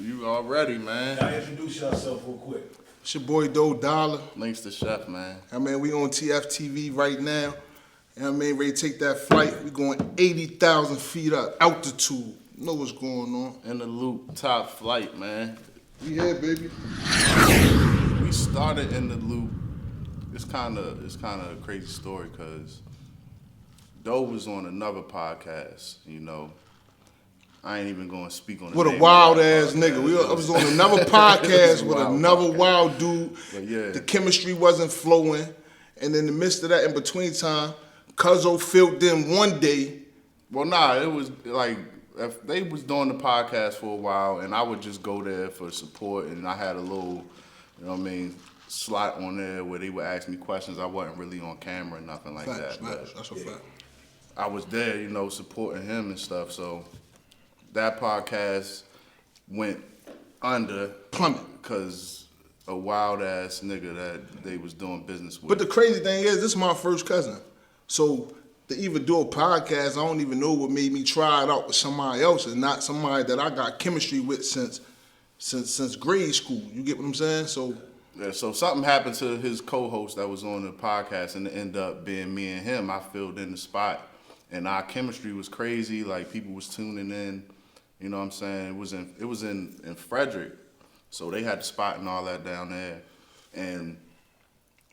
You already, man. Now introduce yourself real quick. It's your boy Doe Dollar. Links to Chef, man. I mean, we on TFTV right now. You know what I mean? Ready to take that flight. We going 80,000 feet up, altitude. You know what's going on. In the loop, Topflyght, man. We here, baby. We started in the loop. It's kind of a crazy story because Doe was on another podcast, you know. I ain't even going to speak on it. With a wild ass nigga. I was on another podcast with another wild dude. But yeah. The chemistry wasn't flowing. And in the midst of that, in between time, Cuzzo filled in one day. Well, nah, it was like, if they was doing the podcast for a while, and I would just go there for support, and I had a little, you know what I mean, slot on there where they would ask me questions. I wasn't really on camera or nothing like that. But That's a fact. I was there, you know, supporting him and stuff. So that podcast went under Plummet. because a wild ass nigga that they was doing business with. But the crazy thing is, this is my first cousin. So to even do a podcast, I don't even know what made me try it out with somebody else and not somebody that I got chemistry with since grade school. You get what I'm saying? So yeah, so something happened to his co-host that was on the podcast, and it ended up being me and him. I filled in the spot, and our chemistry was crazy. Like, people was tuning in. You know what I'm saying? It was in Frederick, so they had the spot and all that down there, and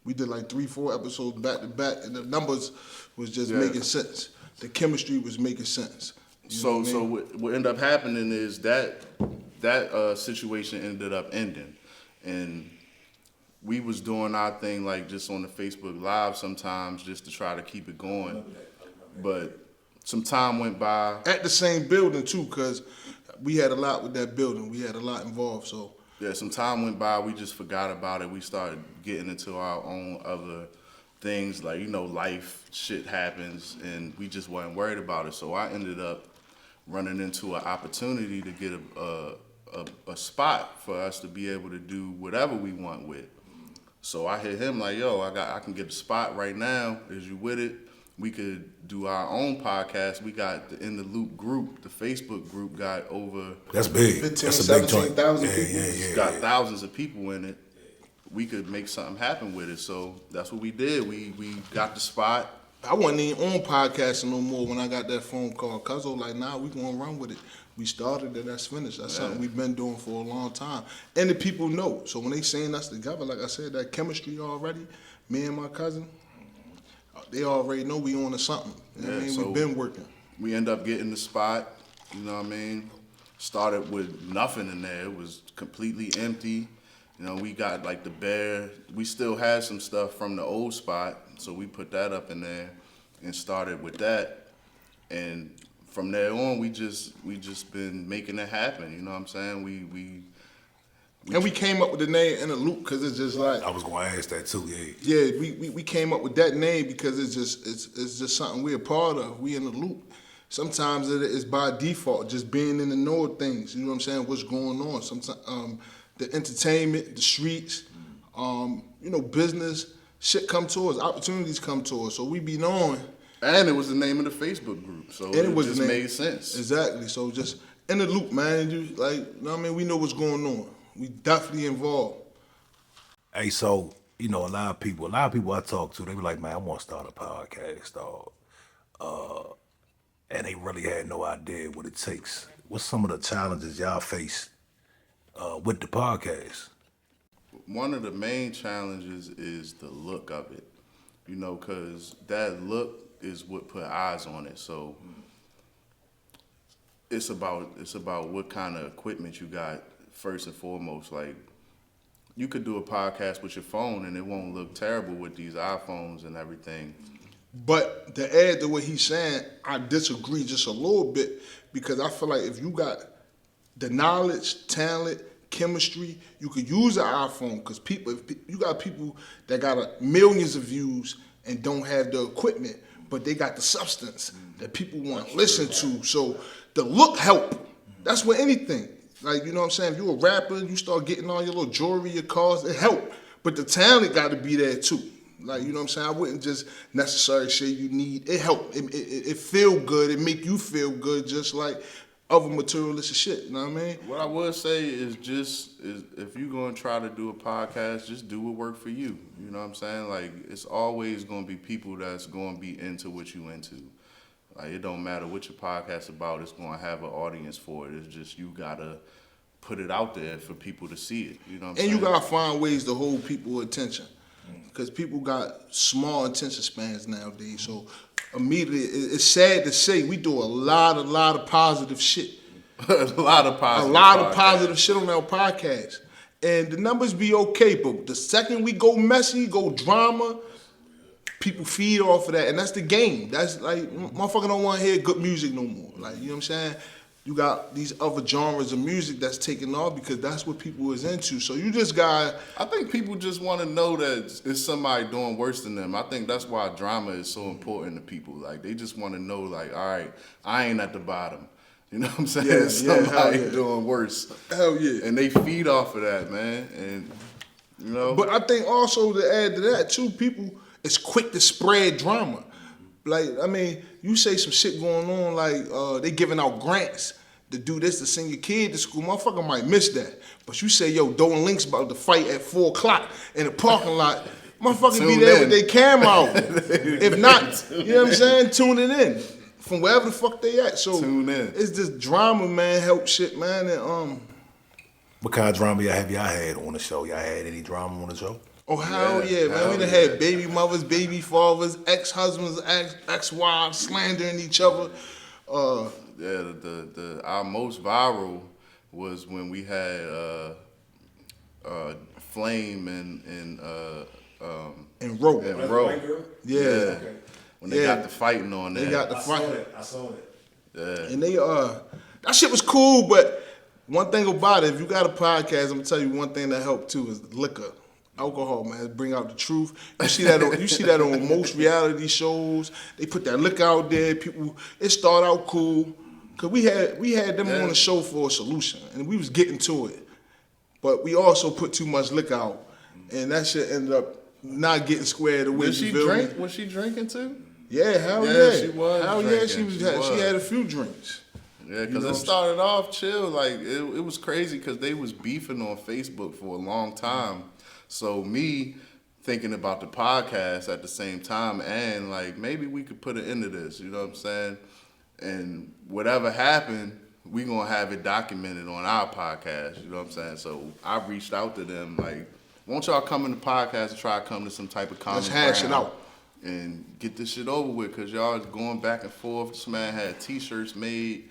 we did like 3-4 episodes back to back, and the numbers was just making sense. The chemistry was making sense. So what ended up happening is that situation ended up ending, and we was doing our thing like just on the Facebook Live sometimes just to try to keep it going, but some time went by. At the same building too, because we had a lot with that building. We had a lot involved, so. Yeah, some time went by. We just forgot about it. We started getting into our own other things, like, you know, life shit happens, and we just weren't worried about it. So I ended up running into an opportunity to get a spot for us to be able to do whatever we want with. So I hit him like, yo, I can get a spot right now. Is you with it? We could do our own podcast. We got the In the Loop group, the Facebook group got over. That's big. 15, That's a big joint. 17,000 people. It's got thousands of people in it. We could make something happen with it. So that's what we did. We got the spot. I wasn't even on podcasting no more when I got that phone call. Cuzzo like, nah, we gonna run with it. We started it, that's finished. That's something we've been doing for a long time. And the people know. So when they saying us together, like I said, that chemistry already, me and my cousin, they already know we on to something. You know what I mean? So we've been working. We end up getting the spot, you know what I mean? Started with nothing in there. It was completely empty. You know, we got like the bare, we still had some stuff from the old spot, so we put that up in there and started with that. And from there on, we just been making it happen, you know what I'm saying? And we came up with the name In the Loop because it's just like, I was going to ask that too, yeah. yeah, we came up with that name because it's just something we're a part of. We in the loop. Sometimes it is by default, just being in the know of things. You know what I'm saying? What's going on? Sometimes the entertainment, the streets, you know, business, shit come to us, opportunities come to us. So we be knowing. And it was the name of the Facebook group, so it just made sense. Exactly. So just in the loop, man. You like, you know what I mean? We know what's going on. We definitely involved. Hey, so, you know, a lot of people I talk to, they be like, man, I want to start a podcast, dog. And they really had no idea what it takes. What's some of the challenges y'all face with the podcast? One of the main challenges is the look of it, you know, because that look is what put eyes on it. So it's about what kind of equipment you got first and foremost. Like, you could do a podcast with your phone and it won't look terrible with these iPhones and everything. But to add to what he's saying, I disagree just a little bit because I feel like if you got the knowledge, talent, chemistry, you could use an iPhone because you got people that got millions of views and don't have the equipment, but they got the substance that people want to listen to. So the look help. That's with anything. Like, you know what I'm saying? If you're a rapper, you start getting all your little jewelry, your cars, it help. But the talent got to be there too. Like, you know what I'm saying? I wouldn't just necessarily say you need, it help. It feel good. It make you feel good just like other materialistic shit. You know what I mean? What I would say is if you're gonna try to do a podcast, just do what work for you. You know what I'm saying? Like it's always gonna be people that's gonna be into what you into. Like it don't matter what your podcast about, it's gonna have an audience for it. It's just you gotta put it out there for people to see it. You know what I'm saying? And you gotta find ways to hold people's attention. Because people got small attention spans nowadays. So immediately, it's sad to say we do a lot of positive shit. a lot of positive shit on our podcast. And the numbers be okay, but the second we go messy, go drama, people feed off of that. And that's the game. That's like, motherfucker don't want to hear good music no more. Like, you know what I'm saying? You got these other genres of music that's taking off because that's what people is into. So you just got... I think people just want to know that it's somebody doing worse than them. I think that's why drama is so important to people. Like, they just want to know, like, all right, I ain't at the bottom. You know what I'm saying? Yeah, somebody yeah. doing worse. Hell yeah. And they feed off of that, man. And, you know... But I think also to add to that, too, people is quick to spread drama. Like, I mean, you say some shit going on, like they giving out grants to do this, to send your kid to school. Motherfucker might miss that. But you say, yo, Dolan Link's about to fight at 4 o'clock in the parking lot. Motherfucker be there with their camera out. If not, you know what I'm saying? Tuning in from wherever the fuck they at. So Tune in. It's just drama, man. Help shit, man. And What kind of drama y'all had on the show? Y'all had any drama on the show? oh, hell yeah, man. hell We done yeah. had baby mothers, baby fathers, ex-husbands, ex-wives slandering each other. Our most viral was when we had Flame and Rope. Roe. Yeah. Okay. When they got the fighting on there. They got the fight. I saw it. Yeah. And they that shit was cool, but one thing about it, if you got a podcast, I'm gonna tell you one thing that helped too is liquor. Alcohol, man, bring out the truth. You see that on most reality shows. They put that liquor out there. People, it start out cool. Cause we had them on the show for a solution, and we was getting to it. But we also put too much liquor out, and that shit ended up not getting squared away. Did she drink? Was she drinking too? Yeah, hell Yeah, yeah. she was Hell yeah, drinking. she She had a was. few drinks. Yeah, because it started off chill. Like, it was crazy because they was beefing on Facebook for a long time. So me thinking about the podcast at the same time and, like, maybe we could put an end to this, you know what I'm saying? And whatever happened, we going to have it documented on our podcast, you know what I'm saying? So I reached out to them, like, won't y'all come in the podcast and try to come to some type of common Let's hash it ground out. and get this shit over with, because y'all is going back and forth. This man had T-shirts made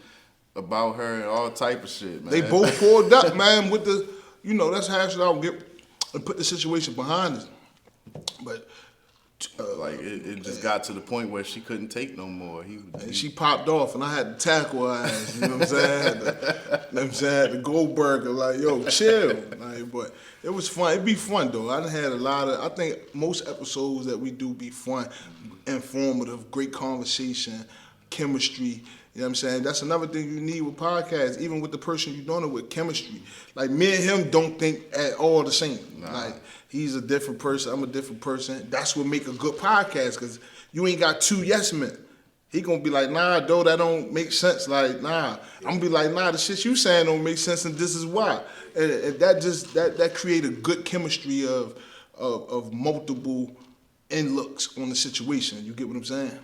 about her and all type of shit, man. They both pulled up, man, with the, let's hash it out and put the situation behind us. But like it just got to the point where she couldn't take no more. and she popped off, and I had to tackle her ass. You know what I'm saying? I had to Goldberg, like, yo, chill. Like, but it was fun. It'd be fun though. I done had a lot of. I think most episodes that we do be fun, informative, great conversation, chemistry. You know what I'm saying? That's another thing you need with podcasts, even with the person you're doing it with, chemistry. Like, me and him don't think at all the same. Nah. Like, he's a different person, I'm a different person. That's what make a good podcast, because you ain't got two yes men. He gonna be like, nah, though, that don't make sense. Like, nah. I'm gonna be like, nah, the shit you saying don't make sense, and this is why. And that create a good chemistry of multiple inlooks on the situation. You get what I'm saying?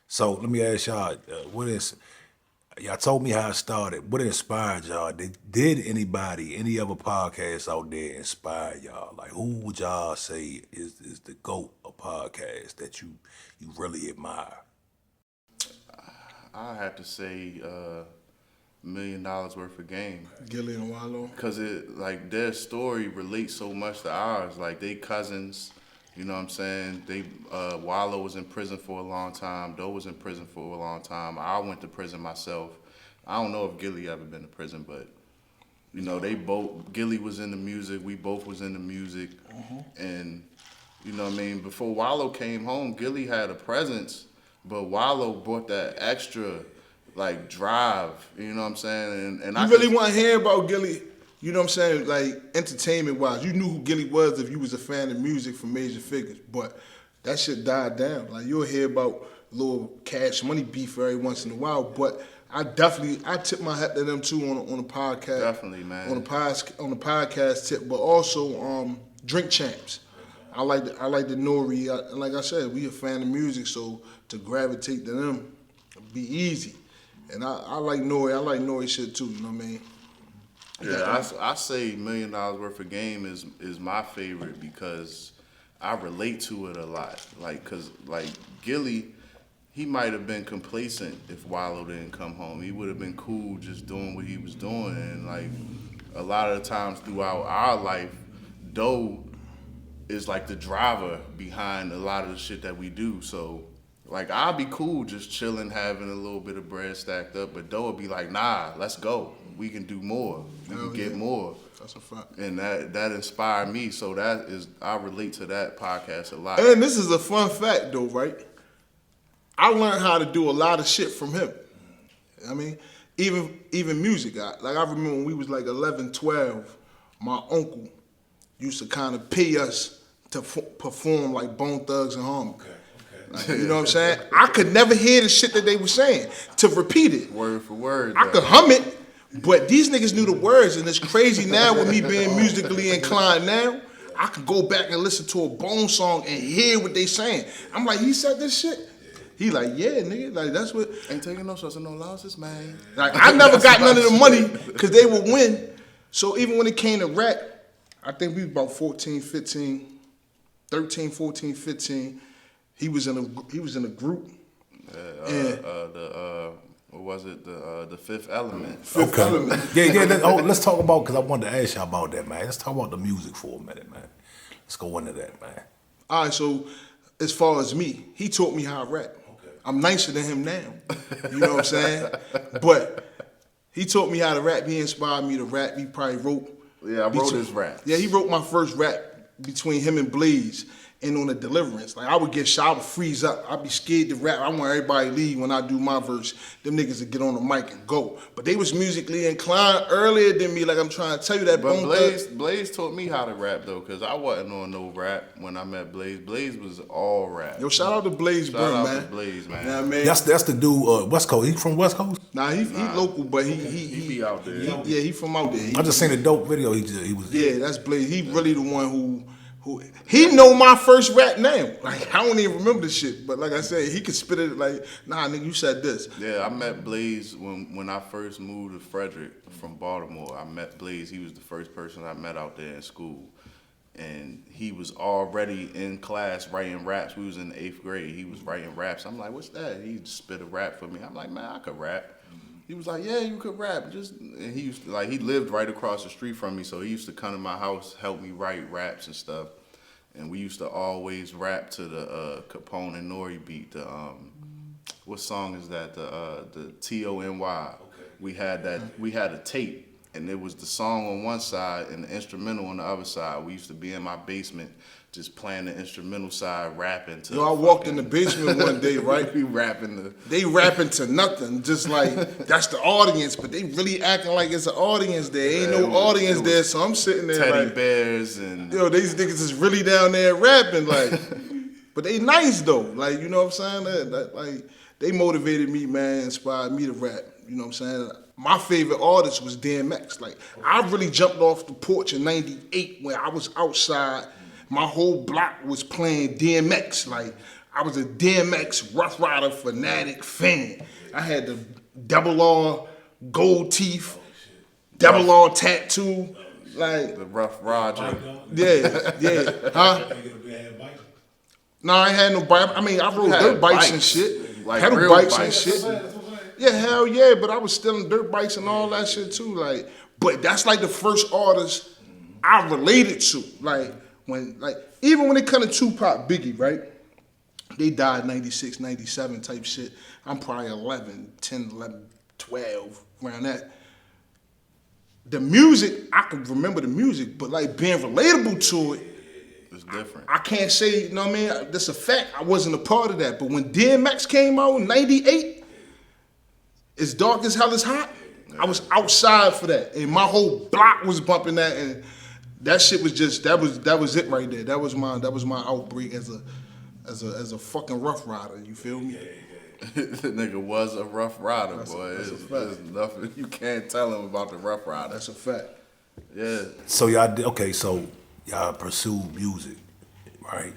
So let me ask y'all, y'all told me how it started. What inspired y'all? Did any other podcasts out there inspire y'all? Like, who would y'all say is the GOAT of podcasts that you really admire? I have to say $1 million worth of game. Gilly and Wallow. Because their story relates so much to ours. Like, they cousins. You know what I'm saying? Wallow was in prison for a long time. Doe was in prison for a long time. I went to prison myself. I don't know if Gilly ever been to prison, but, Gilly was in the music. We both was in the music. And, you know what I mean? Before Wallow came home, Gilly had a presence, but Wallow brought that extra, drive. You know what I'm saying? And You really want to hear about Gilly? You know what I'm saying? Like, entertainment-wise, you knew who Gilly was if you was a fan of music from Major Figures, but that shit died down. Like, you'll hear about little Cash Money beef every once in a while, but I tip my hat to them too on the podcast. Definitely, man. On the podcast tip, but also Drink Champs. I like the Nori. Like I said, we a fan of music, so to gravitate to them be easy. And I like Nori. I like Nori shit too. You know what I mean? Yeah, I say $1 million worth of game is my favorite because I relate to it a lot. Like, cause like Gilly, he might have been complacent if Wallow didn't come home. He would have been cool just doing what he was doing. And like a lot of the times throughout our life, Doe is like the driver behind a lot of the shit that we do. So like I'll be cool just chilling, having a little bit of bread stacked up, but Doe would be like, nah, let's go. We can do more. We can get more. That's a fact. And that inspired me. So I relate to that podcast a lot. And this is a fun fact though, right? I learned how to do a lot of shit from him. I mean, even music. I remember when we was like 11, 12, my uncle used to kind of pay us to perform like Bone Thugs and Harmony. Like, you know what I'm saying? I could never hear the shit that they were saying to repeat it. Word for word. I could hum it, but these niggas knew the words, and it's crazy now with me being musically inclined now. I could go back and listen to a Bone song and hear what they saying. I'm like, he said this shit? He like, yeah, nigga, like that's what. Ain't taking no shots and no losses, man. Like I never got none of the money because they would win. So even when it came to rap, I think we was about 14, 15, 13, 14, 15. He was in a group. What was it? The Fifth Element. Fifth Element. Yeah. Let's talk about, because I wanted to ask you about that, man. Let's talk about the music for a minute, man. Let's go into that, man. All right, so as far as me, he taught me how to rap. Okay. I'm nicer than him now. You know what I'm saying? But he taught me how to rap. He inspired me to rap. He probably wrote. Yeah, I wrote his rap. Yeah, he wrote my first rap between him and Blaze. And on the Deliverance, like I would get shot, I would freeze up. I'd be scared to rap. I want everybody to leave when I do my verse. Them niggas would get on the mic and go. But they was musically inclined earlier than me. Like I'm trying to tell you that. But Blaze taught me how to rap though, cause I wasn't on no rap when I met Blaze. Blaze was all rap. Yo, shout out to Blaze, shout out man. to Blaze, man. You know what I mean? That's the dude. West Coast. He from West Coast? Nah, he local, but he be out there. He from out there. I just seen a dope video. He was. Yeah, that's Blaze. He really the one who he know my first rap now. Like I don't even remember the shit, but like I said, he could spit it like, nah, nigga, you said this. Yeah, I met Blaze when I first moved to Frederick from Baltimore. I met Blaze. He was the first person I met out there in school, and he was already in class writing raps. We was in the 8th grade. He was writing raps. I'm like, what's that? He spit a rap for me. I'm like, man, I could rap. He was like, yeah, you could rap. And he used to, like, he lived right across the street from me, so he used to come to my house, help me write raps and stuff. And we used to always rap to the Capone and Nori beat. The what song is that? The Tony. Okay. We had a tape, and it was the song on one side and the instrumental on the other side. We used to be in my basement just playing the instrumental side, rapping to. Yo, I walked in the basement one day, right? We rapping They rapping to nothing, just like that's the audience, but they really acting like it's an audience there. Ain't no audience there, so I'm sitting there teddy like bears and yo, these niggas is really down there rapping like, but they nice though, like you know what I'm saying? That like they motivated me, man, inspired me to rap. You know what I'm saying? My favorite artist was DMX. Like I really jumped off the porch in '98 when I was outside. My whole block was playing DMX. Like, I was a DMX Rough Rider fanatic fan. I had the double R gold teeth, double R tattoo. Like the Rough Roger. Yeah. Huh? No, I ain't had no bike. I mean, I rode dirt bikes and shit. Like pedal real bikes bikes. and shit. Yeah, hell yeah, but I was stealing dirt bikes and all that shit too. Like, but that's like the first artist I related to. Like, even when it come to Tupac, Biggie, right? They died 96, 97 type shit. I'm probably 10, 11, 12, around that. The music, I can remember the music, but like being relatable to it, it's different. I can't say, you know what I mean? That's a fact. I wasn't a part of that. But when DMX came out in 98, As Dark as Hell Is Hot, I was outside for that. And my whole block was bumping that, and that shit was just that was it right there. That was my outbreak as a fucking Rough Rider. You feel me? The nigga was a rough rider, boy. That's a It's fact. nothing you can't tell him about the rough rider. That's a fact. Yeah. So y'all did, okay, so y'all pursued music, right?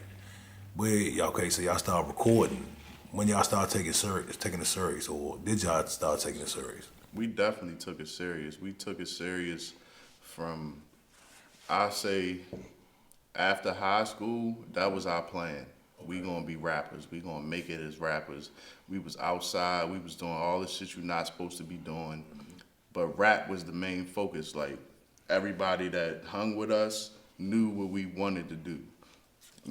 So y'all started recording. When y'all started taking it serious, or did y'all start taking it serious? We definitely took it serious. We took it serious from, I say, after high school, that was our plan. We gonna be rappers. We gonna make it as rappers. We was outside. We was doing all the shit you're not supposed to be doing. But rap was the main focus. Like, everybody that hung with us knew what we wanted to do.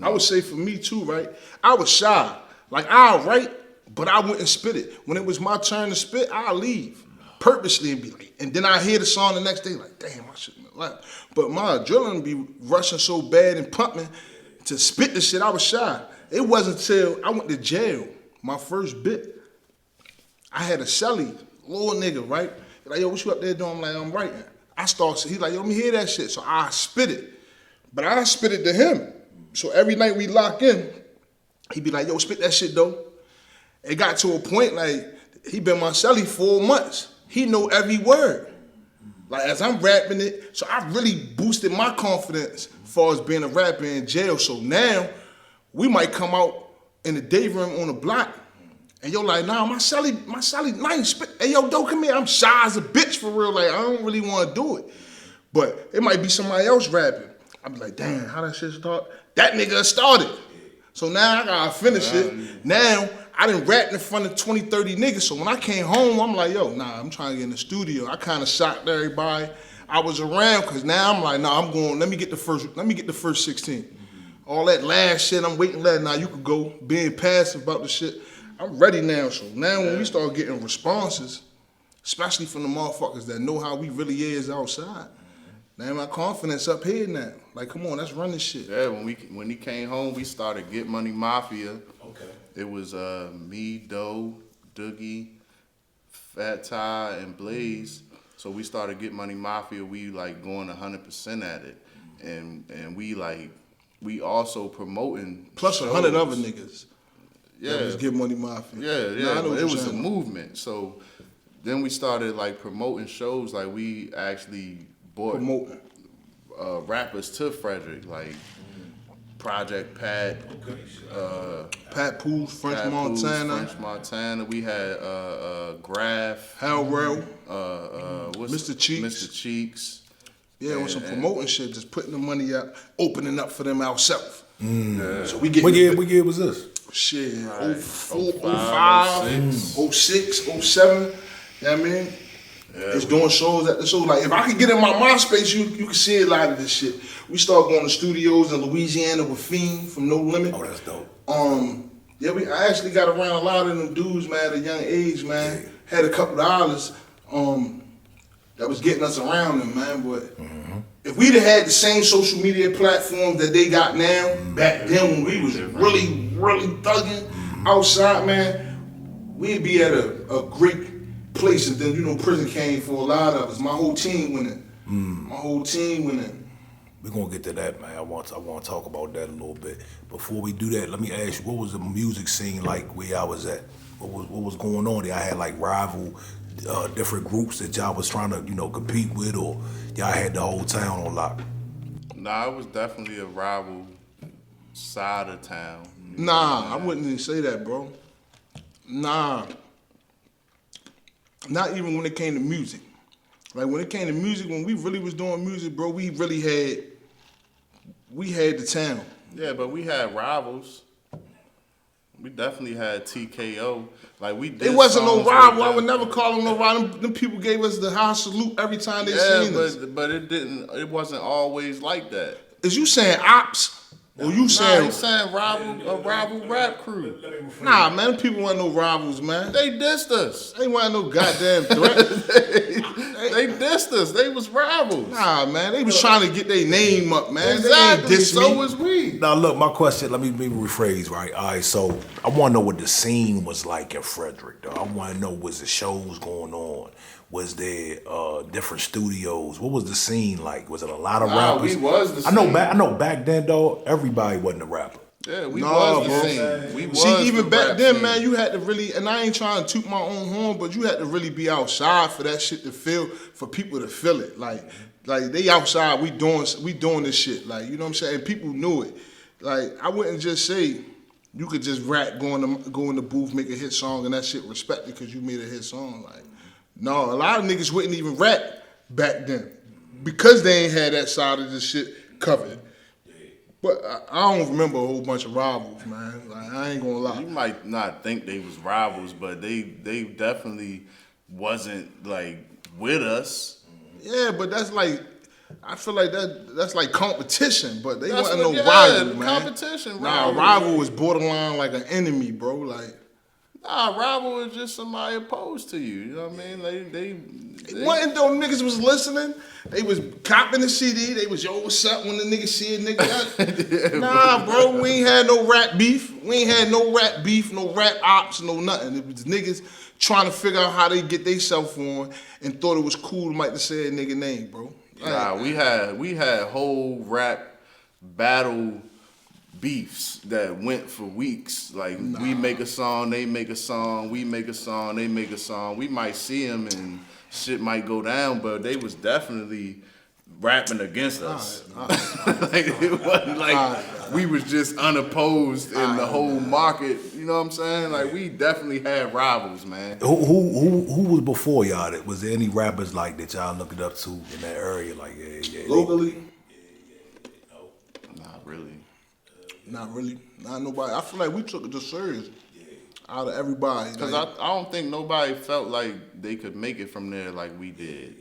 I would say for me too, right? I was shy. Like, I'll write, but I wouldn't spit it. When it was my turn to spit, I'll leave purposely and be like, and then I hear the song the next day, like, damn, I shouldn't have left. But my adrenaline be rushing so bad and pumping to spit the shit, I was shy. It wasn't until I went to jail, my first bit, I had a celly, little nigga, right? Like, yo, what you up there doing? I'm like, I'm writing. He's like, yo, let me hear that shit. So I spit it. But I spit it to him. So every night we lock in, he be like, yo, spit that shit though. It got to a point like, he been my celly 4 months. He know every word. Like, as I'm rapping it, so I really boosted my confidence as far as being a rapper in jail. So now, we might come out in the day room on the block, and yo like, nah, my celly nice. Spit. Hey, yo, dope, come here. I'm shy as a bitch for real. Like, I don't really want to do it. But it might be somebody else rapping. I be like, damn, how that shit start? That nigga started. So now I gotta finish it. Now, I done rapped in front of 20, 30 niggas. So when I came home, I'm like, yo, nah, I'm trying to get in the studio. I kind of shocked everybody I was around, because now I'm like, nah, I'm going, let me get the first 16. All that last shit, I'm waiting last. Now you could go, being passive about the shit. I'm ready now. So now when we start getting responses, especially from the motherfuckers that know how we really is outside, now my confidence up here now. Like, come on, let's run this shit. Yeah, when he came home, we started Get Money Mafia. Okay. It was me, Doe, Doogie, Fat Ty, and Blaze. So we started Get Money Mafia. We like going 100% at it, and we also promoting Plus shows. 100 other niggas. Yeah, That was Get Money Mafia. Yeah. Nah, I know what It you're was a saying. movement. So then we started like promoting shows. Like, we actually bought Promoting. rappers to Frederick, like Project Pat, Pat Pools, French Pat Booth, Montana, French Montana. We had Graph, Hell Rail. what's Mr. Cheeks. Mr. Cheeks. Yeah, with some promoting shit, just putting the money up, opening up for them ourselves. Yeah. So we get What year was this? shit, Right. 04, 05, 05, 06, 07. You know what I mean? It's doing shows at the show. Like, if I could get in my MySpace, you can see a lot of this shit. We start going to studios in Louisiana with Fiend from No Limit. Oh, that's dope. Yeah, I actually got around a lot of them dudes, man, at a young age, man. Had a couple dollars that was getting us around them, man. But if we'd have had the same social media platforms that they got now, back then when we was really, really thugging outside, man, we'd be at a great place. And then, you know, prison came for a lot of us. My whole team winning. My whole team winning. We're gonna get to that, man. I want to talk about that a little bit. Before we do that, let me ask you, what was the music scene like where y'all was at? What was going on? Y'all had like rival different groups that y'all was trying to, you know, compete with, or y'all had the whole town on lock? Nah, it was definitely a rival side of town. Nah, I wouldn't even say that, bro. Nah. Not even when it came to music. Like, when it came to music, when we really was doing music, bro, we had the town. Yeah, but we had rivals. We definitely had TKO. Like, we did It wasn't no songs with rival. I them. would never call them no rival. Them people gave us the high salute every time they Yeah, seen us. but it wasn't always like that. Is you saying ops? Or you Nah, saying... he's saying a rival rap crew. Nah, man, them people weren't no rivals, man. They dissed us. They weren't no goddamn threat. They dissed us. They was rivals. Nah, man, they was trying to get their name up, man. Exactly. They ain't diss So me. was we. Now look, my question, let me rephrase, right? All right, so I wanna know what the scene was like in Frederick, though. I wanna know, was the shows going on? Was there different studios? What was the scene like? Was it a lot of Nah, rappers? we was the I know scene. back then, though, everybody wasn't a rapper. Yeah, we Nah, was the bro. scene. We was See, even the back rap then, scene. man, you had to really, and I ain't trying to toot my own horn, but you had to really be outside for that shit to feel, for people to feel it. Like they outside, we doing this shit. Like, you know what I'm saying? People knew it. Like, I wouldn't just say you could just rap, go in the booth, make a hit song, and that shit respected because you made a hit song. Like, no, a lot of niggas wouldn't even rap back then because they ain't had that side of the shit covered. But I don't remember a whole bunch of rivals, man. Like, I ain't gonna lie. You might not think they was rivals, but they definitely wasn't like with us. Yeah, but that's like, I feel like that's like competition, but they That's wasn't what- no yeah, rival, the man. competition, Nah, a rivalry. rival was borderline like an enemy, bro. Like, Nah, rival is just somebody opposed to you. You know what I mean? They it wasn't though niggas was listening. They was copping the CD. They was, yo, what's up when the nigga see a nigga? Nah, bro, we ain't had no rap beef. We ain't had no rap beef, no rap ops, no nothing. It was niggas trying to figure out how they get they self on and thought it was cool to might to say a nigga name, bro. Like, Nah, we had whole rap battle beefs that went for weeks. Like we make a song, they make a song, we make a song, they make a song. We might see them and shit might go down, but they was definitely rapping against us. Like it wasn't like we was just unopposed in the whole market. You know what I'm saying? Like we definitely had rivals, man. Who was before y'all? Was there any rappers like that y'all looking up to in that area? Like, yeah. locally, Not really. not really. Not nobody. I feel like we took it just serious out of everybody. Cause Like, I don't think nobody felt like they could make it from there like we did.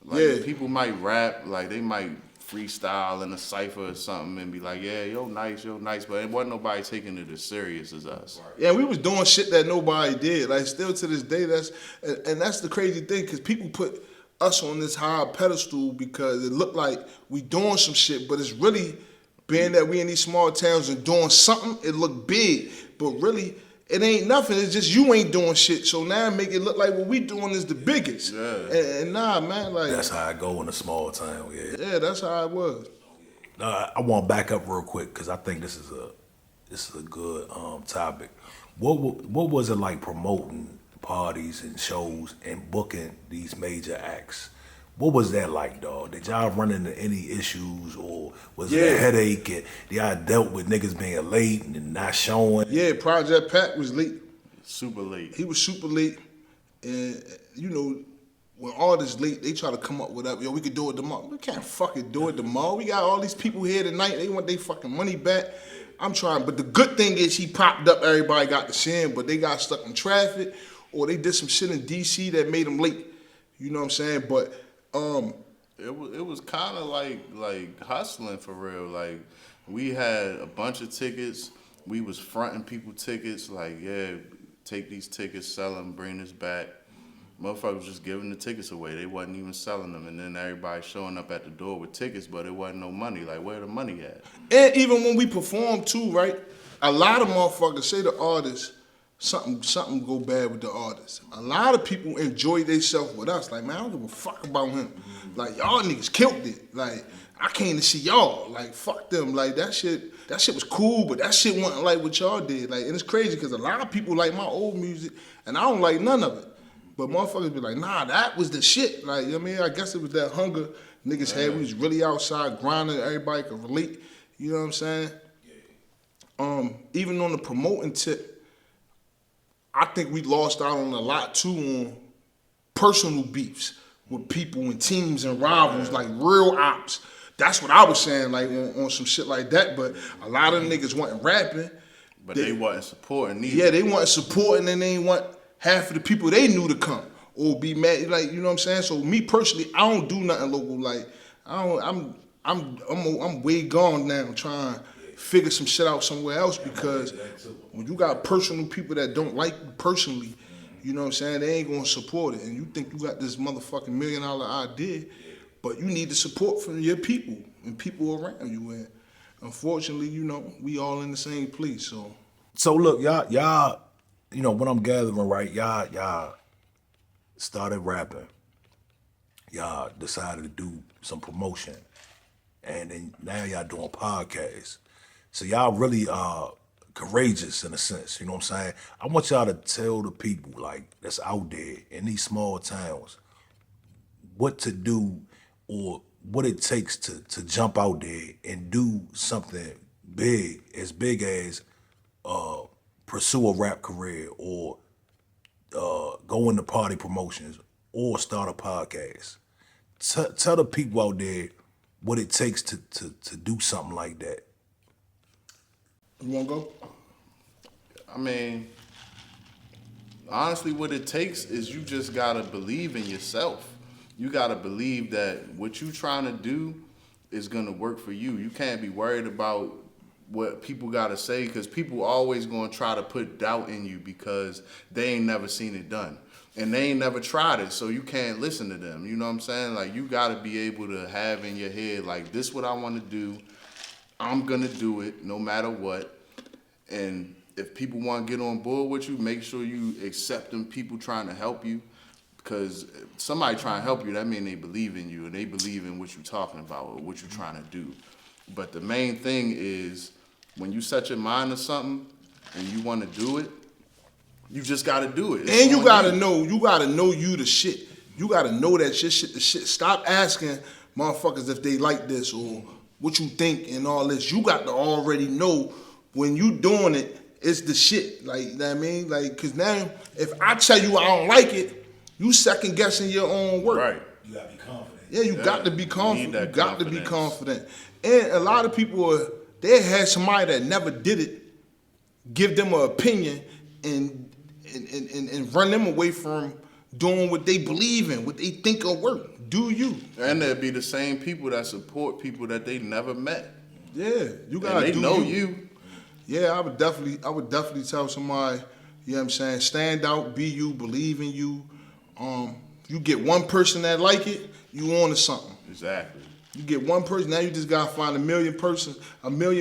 Like Yeah. people might rap, like they might freestyle in a cipher or something and be like, yeah, yo nice, but it wasn't nobody taking it as serious as us. yeah, we was doing shit that nobody did. Like, still to this day, and that's the crazy thing, because people put us on this high pedestal because it looked like we doing some shit, but it's really, being that we in these small towns and doing something, it look big, but really, it ain't nothing. It's just you ain't doing shit. So now make it look like what we doing is the biggest. Yeah. And nah, man, like, That's how I go in a small town. Yeah. yeah, that's how it was. I want to back up real quick because I think this is a good topic. What was it like promoting parties and shows and booking these major acts? What was that like, dog? Did y'all run into any issues, or was it a headache? And y'all dealt with niggas being late and not showing? Yeah, Project Pat was late. Super late. He was super late, and you know, when artists late, they try to come up with that. Yo, we could do it tomorrow. We can't fucking do it tomorrow. We got all these people here tonight. They want their fucking money back. I'm trying, but the good thing is he popped up. Everybody got to see him, but they got stuck in traffic, or they did some shit in DC that made them late. You know what I'm saying? But It was kind of like hustling for real. Like we had a bunch of tickets. We was fronting people tickets. Like, yeah, take these tickets, sell them, bring this back. Motherfuckers was just giving the tickets away. They wasn't even selling them. And then everybody showing up at the door with tickets, but it wasn't no money. Like, where the money at? And even when we perform too, right? A lot of motherfuckers say the artist, something go bad with the artist. A lot of people enjoy themselves with us. Like, man, I don't give a fuck about him. Like, y'all niggas killed it. Like, I came to see y'all. Like, fuck them. Like, that shit was cool, but that shit wasn't like what y'all did. Like, and it's crazy because a lot of people like my old music, and I don't like none of it. But motherfuckers be like, nah, that was the shit. Like, you know what I mean? I guess it was that hunger niggas had. We was really outside grinding. Everybody could relate. You know what I'm saying? Even on the promoting tip, I think we lost out on a lot too on personal beefs with people and teams and rivals, like real ops. That's what I was saying, like on some shit like that. But a lot of niggas wasn't rapping. But they wasn't supporting either. Yeah, they wasn't supporting, and they ain't want half of the people they knew to come or be mad. Like, you know what I'm saying? So me personally, I don't do nothing local. Like, I'm way gone now trying to figure some shit out somewhere else, because when you got personal people that don't like you personally, you know what I'm saying, they ain't gonna support it. And you think you got this motherfucking $1 million idea, but you need the support from your people and people around you. And unfortunately, you know, we all in the same place. So look, y'all, you know, what I'm gathering, right? Y'all started rapping. Y'all decided to do some promotion, and then now y'all doing podcasts. So y'all really courageous in a sense, you know what I'm saying? I want y'all to tell the people like that's out there in these small towns what to do or what it takes to jump out there and do something big as pursue a rap career or go into party promotions or start a podcast. Tell the people out there what it takes to do something like that. You wanna go? I mean, honestly, what it takes is you just gotta believe in yourself. You gotta believe that what you trying to do is gonna work for you. You can't be worried about what people gotta say, because people always gonna try to put doubt in you because they ain't never seen it done. And they ain't never tried it, so you can't listen to them. You know what I'm saying? Like, you gotta be able to have in your head, like, this what I wanna do. I'm gonna do it no matter what. And if people want to get on board with you, make sure you accept them people trying to help you. Because somebody trying to help you, that means they believe in you and they believe in what you're talking about or what you're trying to do. But the main thing is when you set your mind to something and you want to do it, you just got to do it. And you gotta know you the shit. You gotta know that your shit the shit. Stop asking motherfuckers if they like this or what you think and all this. You got to already know when you doing it, it's the shit. Like, you know what I mean? Like, cause now if I tell you I don't like it, you second guessing your own work. Right. You gotta be confident. Yeah, you got to be confident. You got to be confidence. confident. And a lot of people, they had somebody that never did it, give them an opinion and run them away from doing what they believe in, what they think will work. Do you? And there'd be the same people that support people that they never met. Yeah, you gotta And they do know you. you. Yeah, I would definitely tell somebody, you know what I'm saying, stand out, be you, believe in you. You get one person that like it, you on to something. Exactly. You get one person, now you just gotta find a million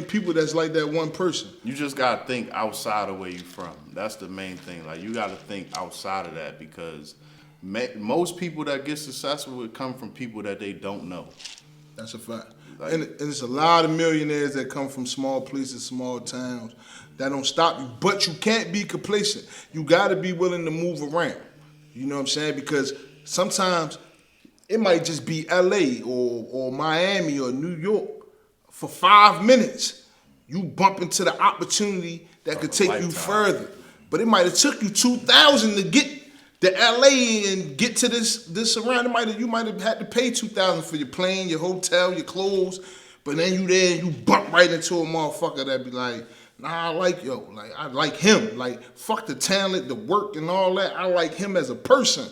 people that's like that one person. You just gotta think outside of where you from. That's the main thing. Like, you gotta think outside of that, because most people that get successful would come from people that they don't know. That's a fact. Like, and it's a lot of millionaires that come from small places, small towns. That don't stop you. But you can't be complacent. You gotta be willing to move around. You know what I'm saying? Because sometimes it might just be LA or Miami or New York for 5 minutes. You bump into the opportunity that could take you lifetime. further. But it might have took you 2,000 to get to LA and get to this around. You might have had to pay 2,000 for your plane, your hotel, your clothes. But then you there, you bump right into a motherfucker that be like, nah, I like him. Like, fuck the talent, the work and all that. I like him as a person.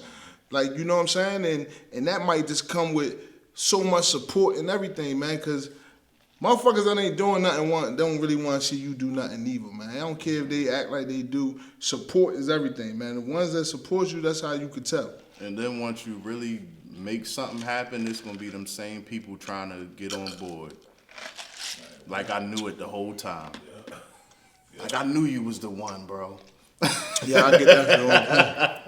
Like, you know what I'm saying? And that might just come with so much support and everything, man, because motherfuckers that ain't doing nothing don't really want to see you do nothing either, man. I don't care if they act like they do. Support is everything, man. The ones that support you, that's how you could tell. and then once you really make something happen, it's gonna be them same people trying to get on board. Like, I knew it the whole time. Like, I knew you was the one, bro. Yeah, I get that.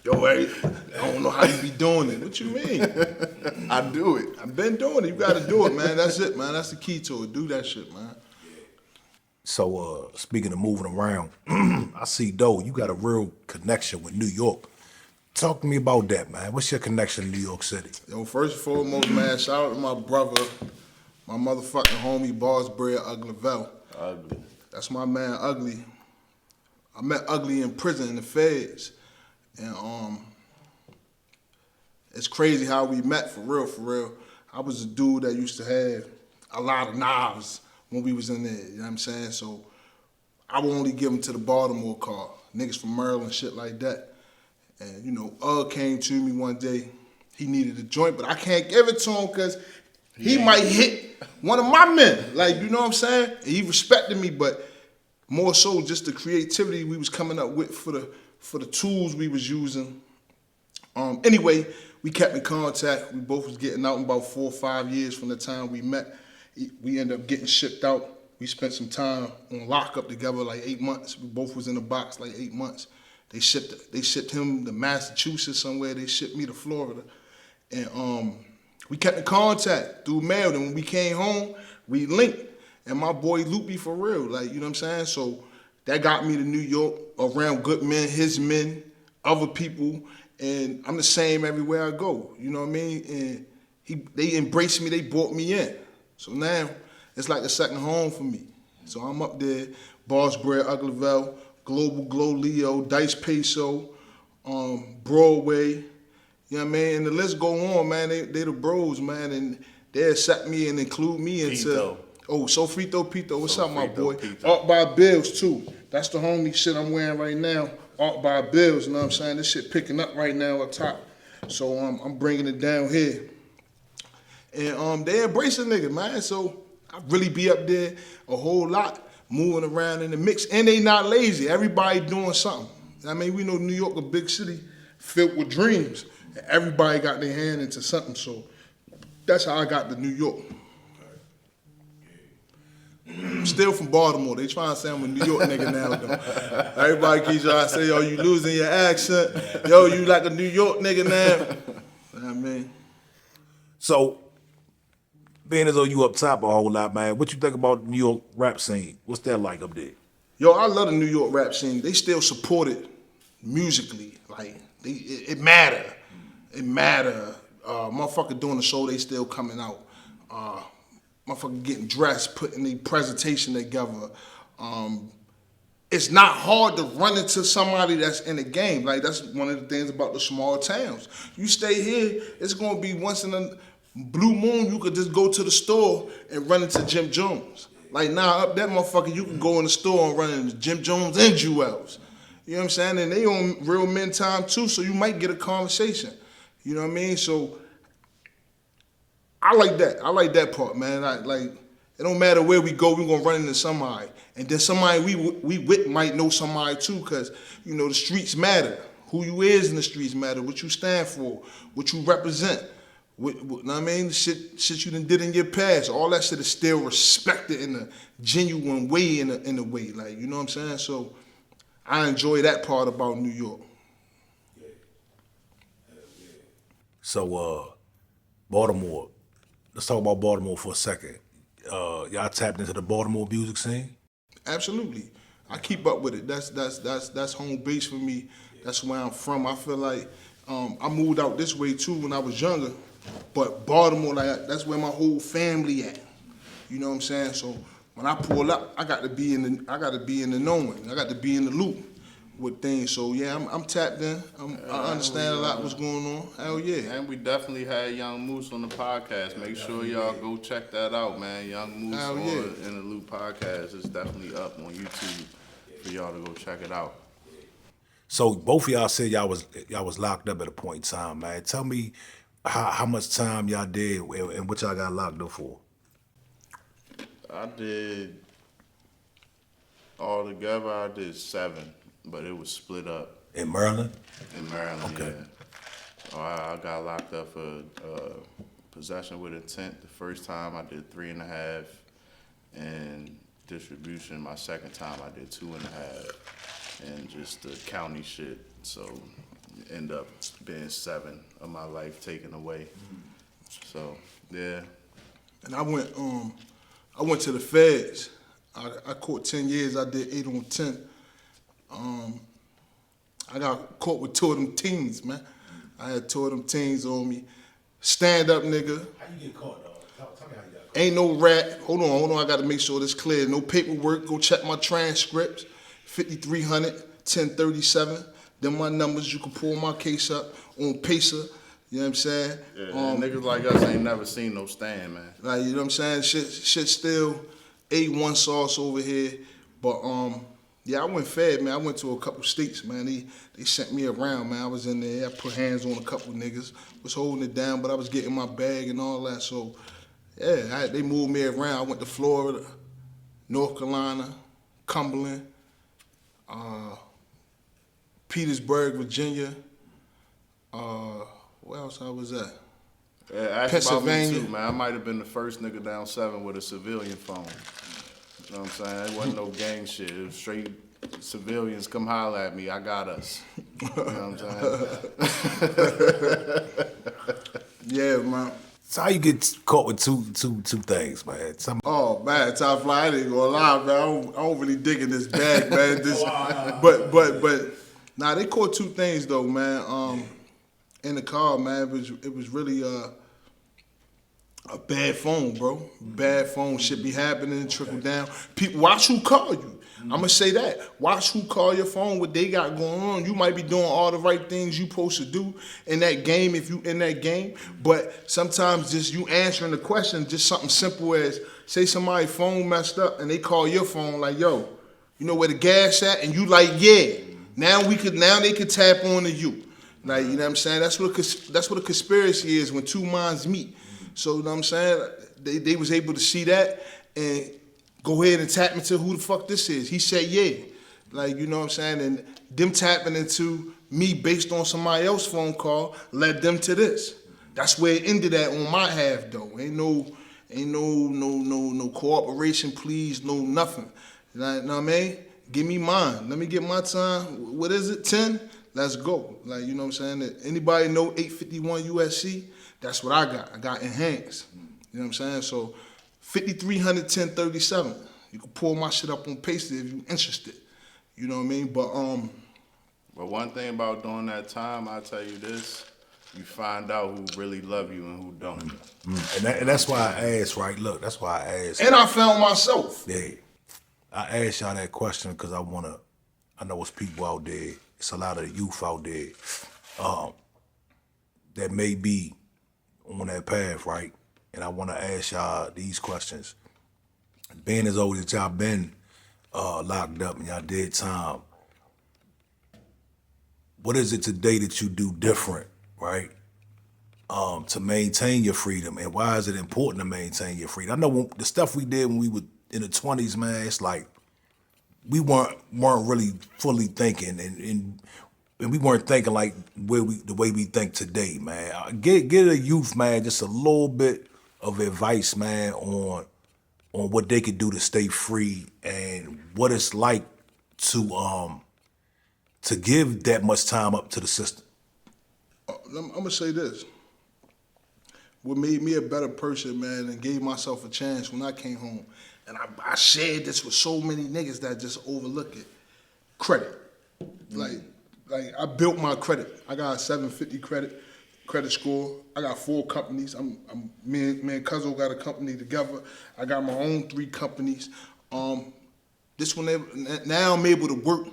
Yo, hey, I don't know how you be doing it. What you mean? I do it. I've been doing it. You got to do it, man. That's it, man. That's the key to it. Do that shit, man. So speaking of moving around, I see though you got a real connection with New York. Talk to me about that, man. What's your connection to New York City? Yo, first and foremost, man, shout out to my brother, my motherfucking homie, Boss Bread Uglyville. Ugly. That's my man, Ugly. I met Ugly in prison in the feds. And it's crazy how we met, for real, for real. I was a dude that used to have a lot of knives when we was in there, you know what I'm saying? So I would only give them to the Baltimore car, niggas from Maryland, shit like that. And, you know, came to me one day. He needed a joint, but I can't give it to him because he might hit one of my men. Like, you know what I'm saying? And he respected me, but more so just the creativity we was coming up with for the tools we was using. Anyway, we kept in contact. We both was getting out in about 4 or 5 years from the time we met. We ended up getting shipped out. We spent some time on lockup together, like 8 months. We both was in the box like 8 months. They shipped him to Massachusetts somewhere. They shipped me to Florida. And we kept in contact through mail. And when we came home, we linked. And my boy Loopy for real, like, you know what I'm saying? So that got me to New York, around good men, his men, other people. And I'm the same everywhere I go, you know what I mean? And they embraced me, they brought me in. So now it's like a second home for me. So I'm up there, Boss Bread, Uglyville, Global Glow Leo, Dice Peso, Broadway, you know what I mean? And the list go on, man. They the bros, man, and they accept me and include me into. Pito. Oh, Sofrito Pito, what's up, my boy? Pito. Art by Bills too. That's the homie shit I'm wearing right now. Art by Bills, you know what I'm saying? This shit picking up right now up top. So I'm bringing it down here. And they embrace a nigga, man. So I really be up there a whole lot, moving around in the mix. And they not lazy. Everybody doing something. I mean, we know New York a big city filled with dreams. And everybody got their hand into something. So that's how I got to New York. I'm still from Baltimore. They trying to say I'm a New York nigga now, though. Everybody keeps trying to say, yo, you losing your accent. Yo, you like a New York nigga now. You know what I mean? So, being as though you up top a whole lot, man, what you think about the New York rap scene? What's that like up there? Yo, I love the New York rap scene. They still support it musically. Like, it matter. It matter. Motherfucker doing the show, they still coming out. Motherfucker getting dressed, putting the presentation together. It's not hard to run into somebody that's in the game. Like, that's one of the things about the small towns. You stay here, it's gonna be once in a blue moon, you could just go to the store and run into Jim Jones. Like, now up that motherfucker, you can go in the store and run into Jim Jones and Jewels. You know what I'm saying? And they on real men time too, so you might get a conversation. You know what I mean? So I like that. I like that part, man. It don't matter where we go, we gonna run into somebody. And then somebody we with might know somebody too, cause you know the streets matter. Who you is in the streets matter, what you stand for, what you represent. What I mean? Shit you done did in your past. All that shit is still respected in a genuine way, in a way. Like, you know what I'm saying? So I enjoy that part about New York. So, Baltimore. Let's talk about Baltimore for a second. Y'all tapped into the Baltimore music scene? Absolutely. I keep up with it. That's home base for me. That's where I'm from. I feel like I moved out this way too when I was younger, but Baltimore, like, that's where my whole family at. You know what I'm saying? So when I pull up, I got to be in the knowing. I got to be in the loop with things. So yeah, I'm tapped in. I understand a lot what's going on. Hell yeah. And we definitely had Young Moose on the podcast. Make sure y'all go check that out, man. Young Moose Hell on yeah. In the Loop podcast. It's definitely up on YouTube for y'all to go check it out. So both of y'all said y'all was locked up at a point in time, man. Tell me how much time y'all did and what y'all got locked up for. I did altogether. I did 7, but it was split up In Maryland? in Maryland. Okay. Yeah. Oh, I got locked up for possession with intent. The first time I did 3.5, and distribution. My second time I did 2.5. And just the county shit, so end up being 7 of my life taken away. So yeah. And I went to the feds. I caught 10 years. I did 8 on 10. I got caught with 2 of them teens, man. I had 2 of them teens on me. Stand up, nigga. How you get caught, dog? Tell me how you got caught. Ain't no rat. Hold on. I got to make sure this clear. No paperwork. Go check my transcripts. 5300, 1037. Them my numbers. You can pull my case up on Pacer. You know what I'm saying? Yeah, niggas like us ain't never seen no stand, man. Like, you know what I'm saying? Shit still A1 sauce over here. But yeah, I went fed, man. I went to a couple states, man. They sent me around, man. I was in there. I put hands on a couple niggas. Was holding it down, but I was getting my bag and all that. So yeah, they moved me around. I went to Florida, North Carolina, Cumberland, Petersburg, Virginia. Where else I was at? Yeah, ask Pennsylvania. about me too, man. I might have been the first nigga down 7 with a civilian phone. You know what I'm saying? It wasn't no gang shit. It was straight civilians. Come holler at me. I got us. You know what I'm saying? Yeah, man. So how you get caught with two things, man? Oh man, Topflyght, I ain't gonna lie, man. I don't really dig in this bag, man. But nah, they caught two things though, man. In the car, man, it was really a bad phone, bro. Bad phone. Shit be happening, trickle down. People, watch who call you. I'm gonna say that. Watch who call your phone, what they got going on. You might be doing all the right things you supposed to do in that game if you in that game. But sometimes just you answering the question, just something simple as, say somebody's phone messed up and they call your phone like, yo, you know where the gas at? And you like, yeah. Now they could tap on to you. Like, you know what I'm saying? That's what a conspiracy is when two minds meet. So, you know what I'm saying? They was able to see that and go ahead and tap into who the fuck this is. He said, yeah. Like, you know what I'm saying? And them tapping into me based on somebody else's phone call led them to this. That's where it ended at on my half, though. Ain't no cooperation, please, no nothing. You know what I mean? Give me mine. Let me get my time. What is it, 10? Let's go. Like, you know what I'm saying? Anybody know 851 USC? That's what I got. I got enhanced. You know what I'm saying? So 5300 1037. You can pull my shit up on Pacer if you're interested. You know what I mean? But one thing about during that time, I'll tell you this, you find out who really love you and who don't. And that's why I asked, right? Look, that's why I asked. And I found myself. Yeah. I asked y'all that question because I know it's people out there, it's a lot of youth out there that may be on that path, right? And I want to ask y'all these questions. Being as old as y'all been locked up and y'all did time, what is it today that you do different, right? To maintain your freedom, and why is it important to maintain your freedom? I know the stuff we did when we were in the 20s, man, it's like we weren't really fully thinking, and we weren't thinking like the way we think today, man. Get a youth, man, just a little bit of advice, man, on what they could do to stay free and what it's like to give that much time up to the system. I'm gonna say this. What made me a better person, man, and gave myself a chance when I came home, and I shared this with so many niggas that just overlook it. Credit. Like I built my credit. I got a 750 credit score. I got 4 companies. Me and Cuzzo got a company together. I got my own 3 companies. This one, now I'm able to work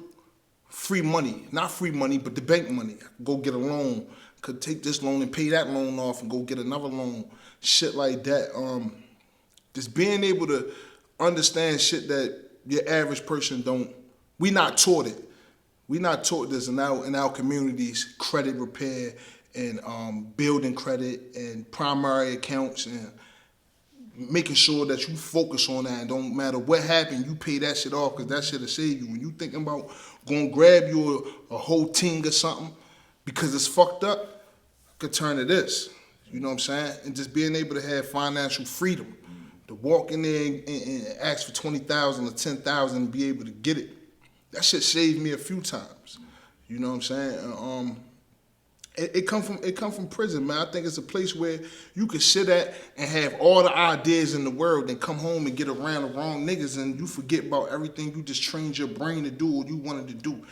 free money. Not free money, but the bank money. I can go get a loan. Could take this loan and pay that loan off and go get another loan. Shit like that. Just being able to understand shit that your average person don't. We not taught it. We not taught this in our communities, credit repair and building credit and primary accounts and making sure that you focus on that and don't matter what happened, you pay that shit off because that shit'll save you. When you thinking about going to grab you a whole ting or something because it's fucked up, could turn to this. You know what I'm saying? And just being able to have financial freedom. To walk in there and ask for 20,000 or 10,000 and be able to get it. That shit saved me a few times. You know what I'm saying? It come from prison, man. I think it's a place where you can sit at and have all the ideas in the world and come home and get around the wrong niggas and you forget about everything you just trained your brain to do what you wanted to do.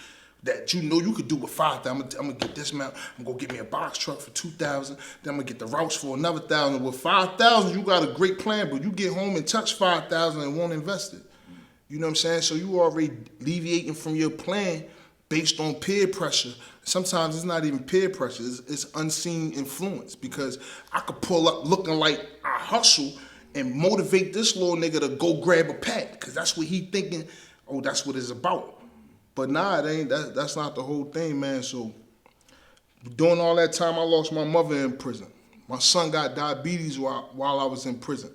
That you know you could do with 5,000. I'm gonna get this amount. I'm gonna get me a box truck for 2,000. Then I'm gonna get the routes for another 1,000. With 5,000, you got a great plan, but you get home and touch 5,000 and won't invest it. You know what I'm saying? So you already deviating from your plan based on peer pressure. Sometimes it's not even peer pressure. It's unseen influence because I could pull up looking like I hustle and motivate this little nigga to go grab a pack because that's what he thinking. Oh, that's what it's about. But nah, it ain't. That's not the whole thing, man. So during all that time, I lost my mother in prison. My son got diabetes while I was in prison.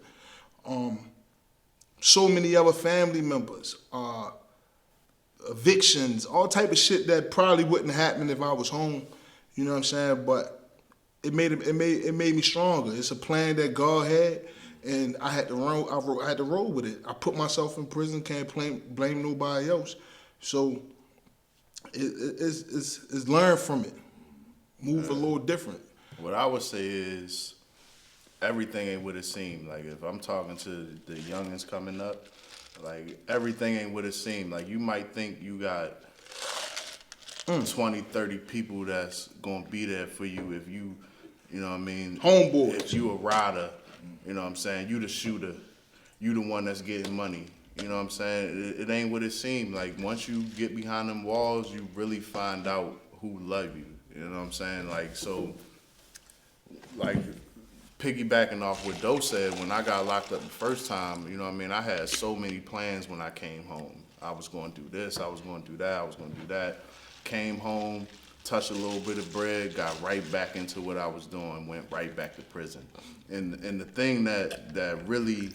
So many other family members, evictions, all type of shit that probably wouldn't happen if I was home. You know what I'm saying? But it made me stronger. It's a plan that God had, and I had to roll. I had to roll with it. I put myself in prison. Can't blame nobody else. So it's learn from it. Move a little different. What I would say is everything ain't what it seemed. Like if I'm talking to the youngins coming up, like everything ain't what it seemed. Like you might think you got 20, 30 people that's gonna be there for you if you know what I mean? Homeboys. If you a rider, you know what I'm saying? You the shooter. You the one that's getting money. You know what I'm saying? It ain't what it seemed. Like once you get behind them walls, you really find out who love you. You know what I'm saying? Like so, like piggybacking off what Doe said, when I got locked up the first time, you know what I mean? I had so many plans when I came home. I was going to do this, I was going to do that, I was going to do that. Came home, touched a little bit of bread, got right back into what I was doing, went right back to prison. And the thing that really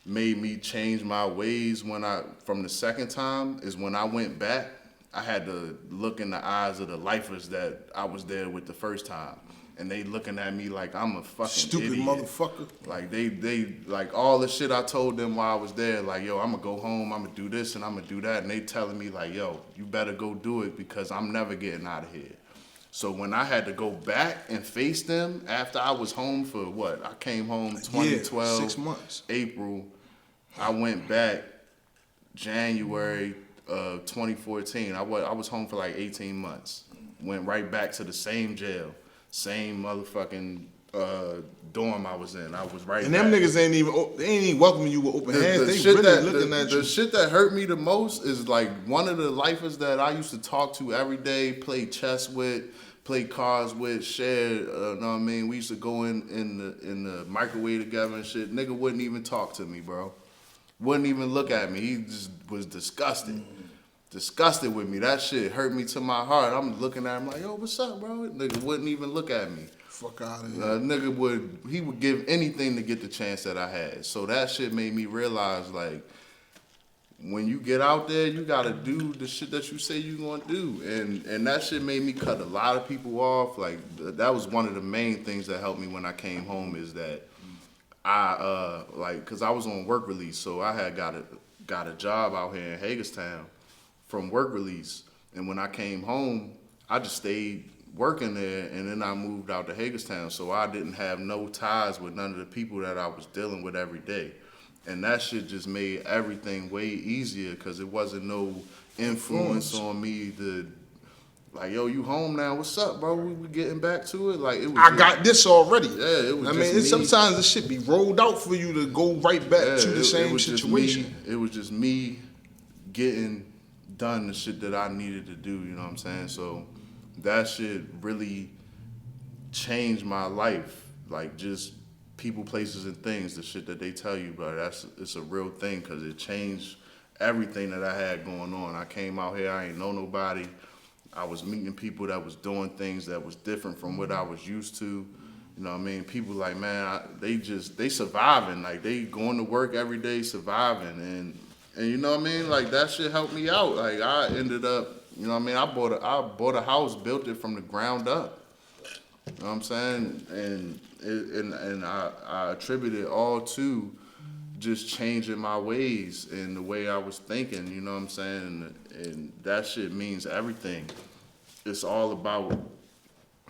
made me change my ways from the second time is when I went back, I had to look in the eyes of the lifers that I was there with the first time. And they looking at me like I'm a fucking Stupid idiot. motherfucker. Like they like all the shit I told them while I was there, like, yo, I'm gonna go home, I'm gonna do this and I'm gonna do that. And they telling me like, yo, you better go do it because I'm never getting out of here. So when I had to go back and face them after I was home for what? I came home 2012, 6 months. April. I went back January 2014. I was home for like 18 months. Went right back to the same jail. Same motherfucking dorm I was in. I was right. And them back. niggas ain't even welcoming you with open hands. They shit really that, looking at you. The shit that hurt me the most is like one of the lifers that I used to talk to every day, play chess with, play cards with, share. Know what I mean? We used to go in the microwave together and shit. Nigga wouldn't even talk to me, bro. Wouldn't even look at me. He just was disgusted. Disgusted with me. That shit hurt me to my heart. I'm looking at him like, yo, what's up, bro? Nigga wouldn't even look at me. Fuck out of here. Nigga would give anything to get the chance that I had. So that shit made me realize like, when you get out there, you gotta do the shit that you say you gonna do. And that shit made me cut a lot of people off. Like that was one of the main things that helped me when I came home is that I cause I was on work release, so I had got a job out here in Hagerstown from work release. And when I came home, I just stayed working there and then I moved out to Hagerstown. So I didn't have no ties with none of the people that I was dealing with every day. And that shit just made everything way easier because it wasn't no influence on me to like, yo, you home now? What's up, bro? We getting back to it? Like it was. I got this already. Yeah, it was. I mean, sometimes the shit be rolled out for you to go right back to the same situation. It was just me getting done the shit that I needed to do. You know what I'm saying? So that shit really changed my life. Like just people, places, and things. The shit that they tell you, bro. It's a real thing because it changed everything that I had going on. I came out here, I ain't know nobody. I was meeting people that was doing things that was different from what I was used to. You know what I mean? People like, man, they surviving. Like, they going to work every day surviving. And you know what I mean? Like, that shit helped me out. Like, I ended up, you know what I mean? I bought a house, built it from the ground up. You know what I'm saying? And I attribute it all to just changing my ways and the way I was thinking, you know what I'm saying? And that shit means everything. It's all about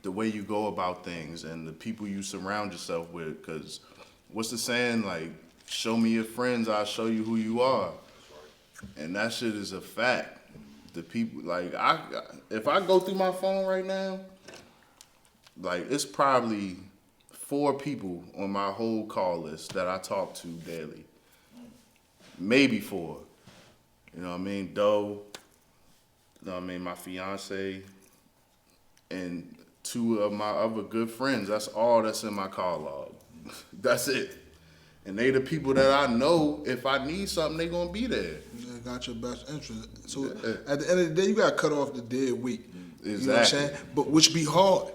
the way you go about things and the people you surround yourself with. Because what's the saying? Like, show me your friends, I'll show you who you are. And that shit is a fact. The people, like, if I go through my phone right now, like, it's probably 4 people on my whole call list that I talk to daily. Maybe 4. You know what I mean? Doe, you know what I mean, my fiance, and 2 of my other good friends. That's all that's in my call log. That's it. And they the people that I know if I need something, they gonna be there. You got your best interest. So at the end of the day, you gotta cut off the dead weight. Exactly. You know what I'm saying? But which be hard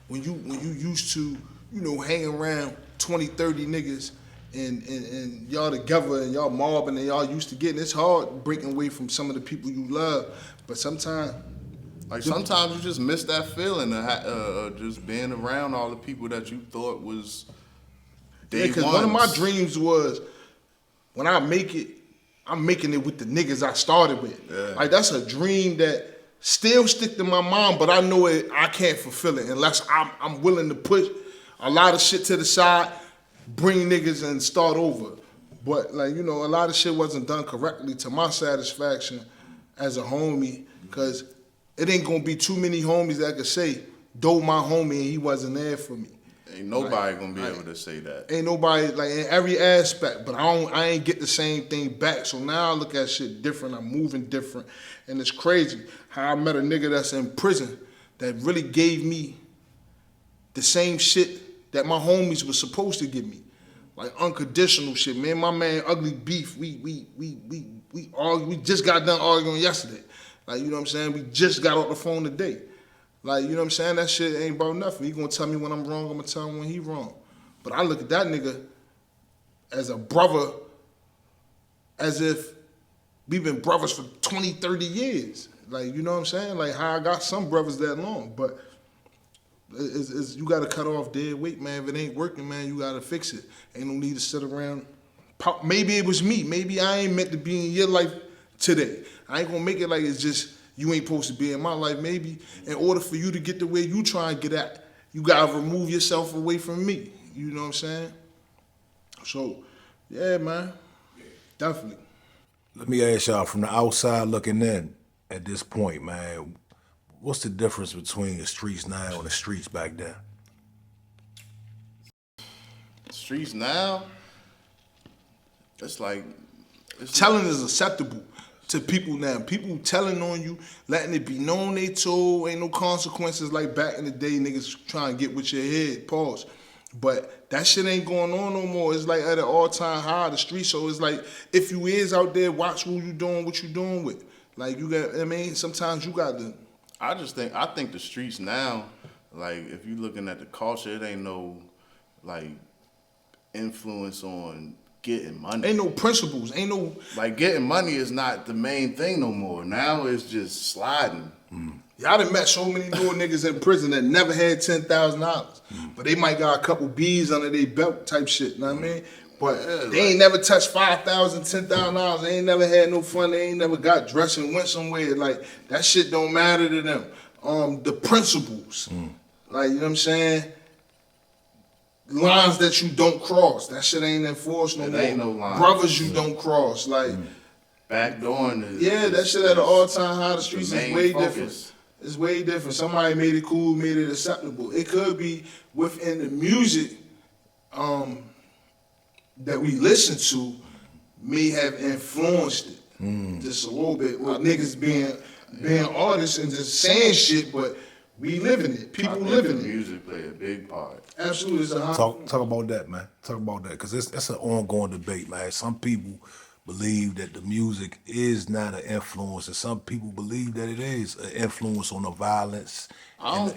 when you used to, you know, hang around 20, 30 niggas and y'all together and y'all mobbing and y'all used to getting. It's hard breaking away from some of the people you love. But sometimes you just miss that feeling of just being around all the people that you thought was day because one of my dreams was when I make it, I'm making it with the niggas I started with. Yeah. Like that's a dream that still stick to my mind, but I know I can't fulfill it unless I'm willing to put a lot of shit to the side, bring niggas and start over. But like, you know, a lot of shit wasn't done correctly to my satisfaction as a homie, cause it ain't gonna be too many homies that could say, though my homie and he wasn't there for me. Ain't nobody gonna be able to say that. Ain't nobody, like, in every aspect, but I ain't get the same thing back. So now I look at shit different. I'm moving different, and it's crazy how I met a nigga that's in prison that really gave me the same shit that my homies was supposed to give me, like unconditional shit. Me and my man Ugly Beef, we just got done arguing yesterday. Like, you know what I'm saying? We just got off the phone today. Like, you know what I'm saying? That shit ain't about nothing. He gonna tell me when I'm wrong, I'm gonna tell him when he wrong. But I look at that nigga as a brother, as if we've been brothers for 20, 30 years. Like, you know what I'm saying? Like how I got some brothers that long. But you gotta cut off dead weight, man. If it ain't working, man, you gotta fix it. Ain't no need to sit around. Maybe it was me. Maybe I ain't meant to be in your life today. I ain't gonna make it like it's just you ain't supposed to be in my life. Maybe in order for you to get the way you try and get at, you gotta remove yourself away from me. You know what I'm saying? So, yeah, man. Definitely. Let me ask y'all, from the outside looking in at this point, man, what's the difference between the streets now and the streets back then? Streets now, it's like telling is acceptable to people now. People telling on you, letting it be known they told, ain't no consequences like back in the day, niggas trying to get with your head, pause. But that shit ain't going on no more. It's like at an all-time high, the street. So it's like, if you is out there, watch who you doing, what you doing with. Like, you got, I mean, sometimes you got to. I think the streets now, like, if you looking at the culture, it ain't no, like, influence on getting money. Ain't no principles. Ain't no. Like, getting money is not the main thing no more. Now it's just sliding. Y'all done met so many little niggas in prison that never had $10,000. But they might got a couple B's under their belt type shit, you know what I mean? But they ain't never touched $5,000, $10,000. They ain't never had no fun. They ain't never got dressed and went somewhere. Like, that shit don't matter to them. The principles. Like, you know what I'm saying? Lines that you don't cross. That shit ain't enforced no more. Ain't no lines. Brothers you don't cross. Like, backdooring that shit at an all-time high. The streets is way focus. different. It's way different. Somebody made it cool, made it acceptable. It could be within the music that we listen to may have influenced it just a little bit. With niggas being artists and just saying shit, but we living it. People living it. Music play a big part. Absolutely. It's a Talk about that, man. Talk about that, because that's an ongoing debate, man. Some people believe that the music is not an influence, and some people believe that it is an influence on the violence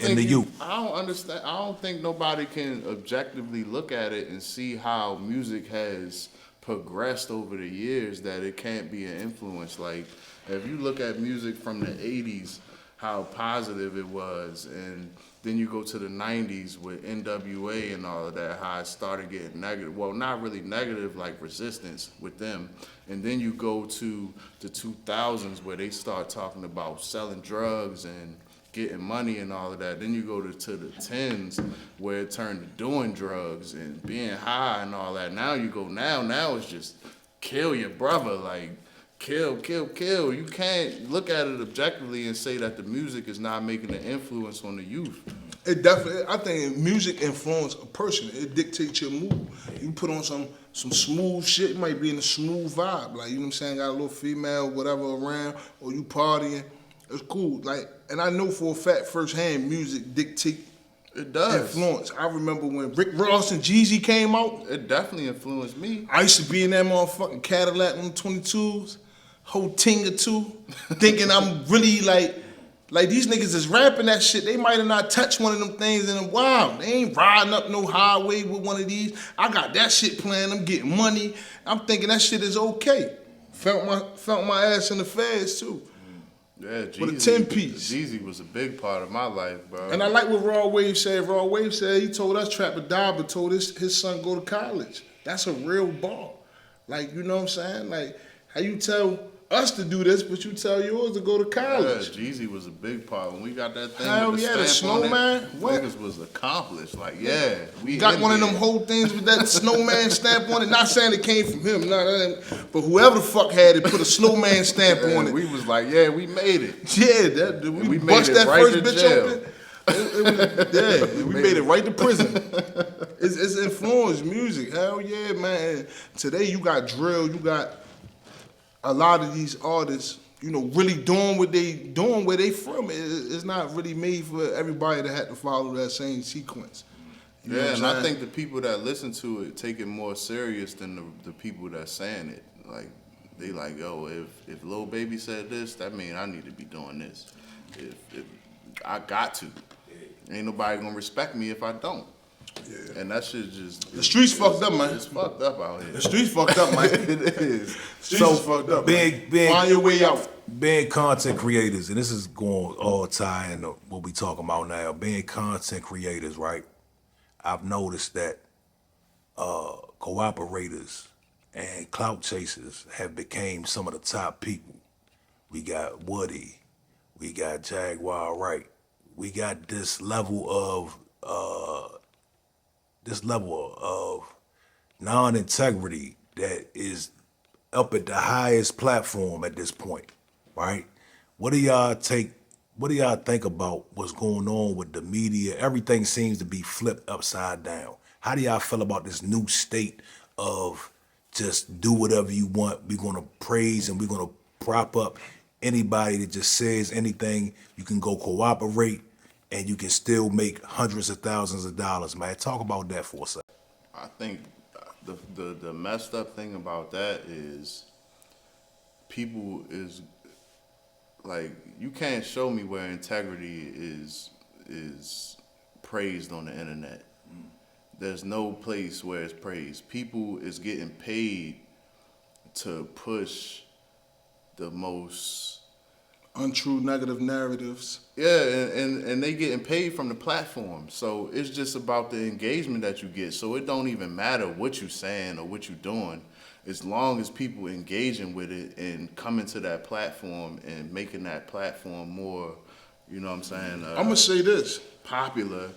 in the youth. I don't understand. I don't think nobody can objectively look at it and see how music has progressed over the years that it can't be an influence. Like, if you look at music from the 80s, how positive it was, and then you go to the 90s with NWA and all of that, how it started getting negative. Well, not really negative, like Resistance with them. And then you go to the 2000s where they start talking about selling drugs and getting money and all of that. Then you go to the 10s where it turned to doing drugs and being high and all that. Now you go now it's just kill your brother, like, kill. You can't look at it objectively and say that the music is not making an influence on the youth. It definitely, I think music influence a person. It dictates your mood. You put on some smooth shit, you might be in a smooth vibe. Like, you know what I'm saying, got a little female, whatever around, or you partying. It's cool. Like, and I know for a fact firsthand music dictate It does. influence. I remember when Rick Ross and Jeezy came out. It definitely influenced me. I used to be in that motherfucking Cadillac on 22s, whole ting or two, thinking I'm really like these niggas is rapping that shit. They might have not touched one of them things in a while. They ain't riding up no highway with one of these. I got that shit playing. I'm getting money. I'm thinking that shit is okay. Felt my ass in the feds too. Yeah, Jeezy, with a 10-piece. Jeezy was a big part of my life, bro. And I like what Raw Wave said. Raw Wave said he told us Trapper died, but told his son go to college. That's a real bar. Like, you know what I'm saying? Like, how you tell us to do this, but you tell yours to go to college. Yeah, Jeezy was a big part. When we got that thing Hell with the yeah, the stamp on snowman. it, What? niggas was accomplished. Like, yeah, we Got in one of there. them whole things with that snowman stamp on it. Not saying it came from him, but whoever the fuck had it put a snowman stamp on it. We was like, yeah, we made it. Yeah, we made bust it that right first to bitch jail. open. We made it right to prison. It's influenced music. Hell yeah, man. Today you got drill, you got a lot of these artists, you know, really doing what they doing where they from. It's not really made for everybody to have to follow that same sequence. You know Yeah, what and I'm I saying? think the people that listen to it take it more serious than the people that's saying it. Like, they like, yo, if Lil Baby said this, that mean I need to be doing this. If I got to. Ain't nobody gonna respect me if I don't. Yeah. And that shit just... The streets fucked up, man. It's fucked up out here. The streets fucked up, man. It is. Streets is fucked up. Being Find your way out. being content creators, and this is going all tie into what we talking about now. Being content creators, right? I've noticed that cooperators and clout chasers have became some of the top people. We got Woody, we got Jaguar Wright, we got this level of non-integrity that is up at the highest platform at this point, right? What do y'all think about what's going on with the media? Everything seems to be flipped upside down. How do y'all feel about this new state of just do whatever you want? We're gonna praise and we're gonna prop up anybody that just says anything. You can go cooperate and you can still make hundreds of thousands of dollars, man. Talk about that for a second. I think the messed up thing about that is people is like, you can't show me where integrity is praised on the internet. There's no place where it's praised. People is getting paid to push the most Untrue negative narratives. Yeah, and they getting paid from the platform. So it's just about the engagement that you get. So it don't even matter what you saying or what you doing, as long as people engaging with it and coming to that platform and making that platform more, you know what I'm saying? I'm gonna say this. Popular.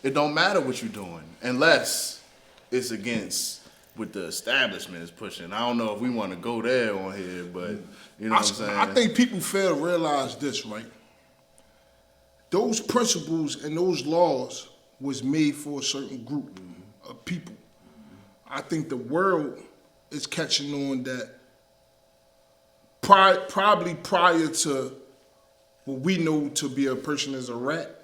It don't matter what you're doing unless it's against what the establishment is pushing. I don't know if we want to go there on here, but you know what I'm saying? I think people fail to realize this, right? Those principles and those laws was made for a certain group of people. I think the world is catching on that probably prior to what we know to be a person as a rat,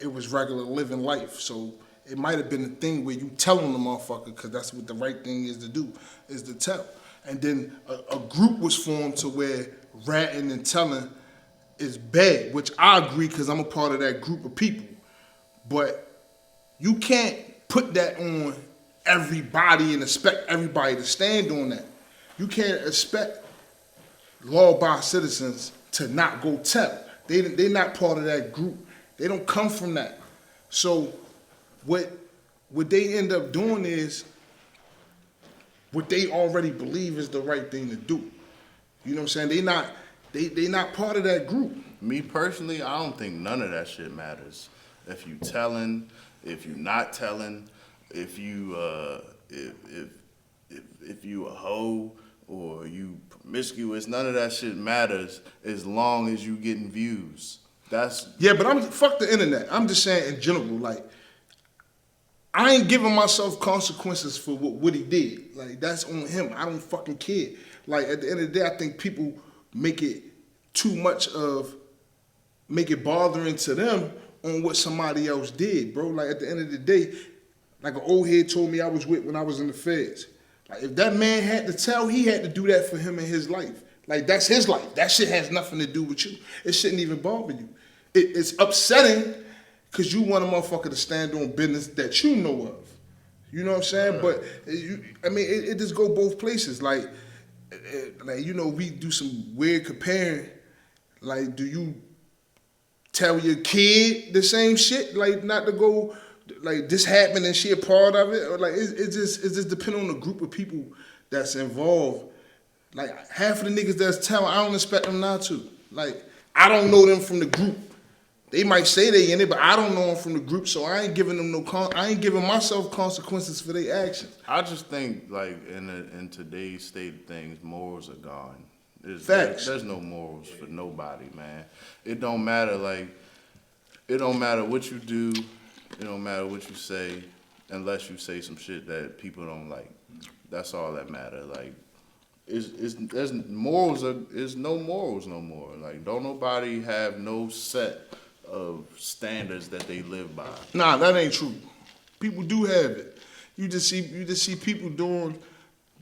it was regular living life. So it might have been a thing where you telling the motherfucker, because that's what the right thing is to do, is to tell. And then a group was formed to where ratting and telling is bad, which I agree because I'm a part of that group of people. But you can't put that on everybody and expect everybody to stand on that. You can't expect law-abiding citizens to not go tell. They're not part of that group. They don't come from that. So what they end up doing is what they already believe is the right thing to do. You know what I'm saying? They not part of that group. Me personally, I don't think none of that shit matters. If you telling, if you not telling, if you if you a hoe or you promiscuous, none of that shit matters as long as you getting views. Yeah, but fuck the internet. I'm just saying in general, like, I ain't giving myself consequences for what he did. Like, that's on him. I don't fucking care. Like, at the end of the day, I think people make it too much of, make it bothering to them on what somebody else did, bro. Like, at the end of the day, like an old head told me I was with when I was in the feds. Like, if that man had to tell, he had to do that for him in his life. Like, that's his life. That shit has nothing to do with you. It shouldn't even bother you. It's upsetting because you want a motherfucker to stand on business that you know of. You know what I'm saying? But, it just go both places. Like, you know, we do some weird comparing. Like, do you tell your kid the same shit? Like, not to go, like, this happened and she a part of it? Or, like, it just depend on the group of people that's involved Like half of the niggas that's talent, I don't expect them not to. Like I don't know them from the group. They might say they in it, but I don't know them from the group, so I ain't giving them I ain't giving myself consequences for their actions. I just think like in today's state of things, morals are gone. Facts. There's no morals for nobody, man. It don't matter it don't matter what you do, it don't matter what you say, unless you say some shit that people don't like. That's all that matter. Like there's morals is no morals no more. Like don't nobody have no set of standards that they live by. Nah, that ain't true. People do have it. You just see people doing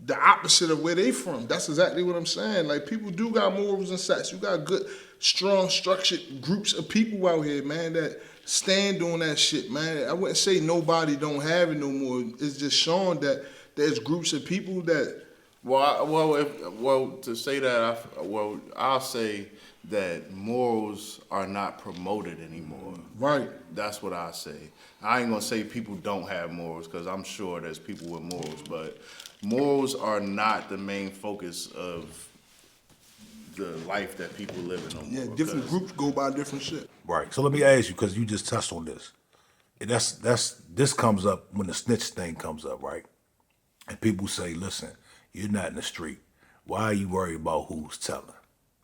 the opposite of where they from. That's exactly what I'm saying. Like people do got morals and sets. You got good, strong, structured groups of people out here, man, that stand on that shit, man. I wouldn't say nobody don't have it no more. It's just showing that there's groups of people that. To say that, I'll say that morals are not promoted anymore. Right. That's what I say. I ain't gonna say people don't have morals because I'm sure there's people with morals, but morals are not the main focus of the life that people live in no more. Yeah, different groups go by different shit. Right. So let me ask you, because you just touched on this. And this comes up when the snitch thing comes up, right? And people say, listen, you're not in the street. Why are you worried about who's telling?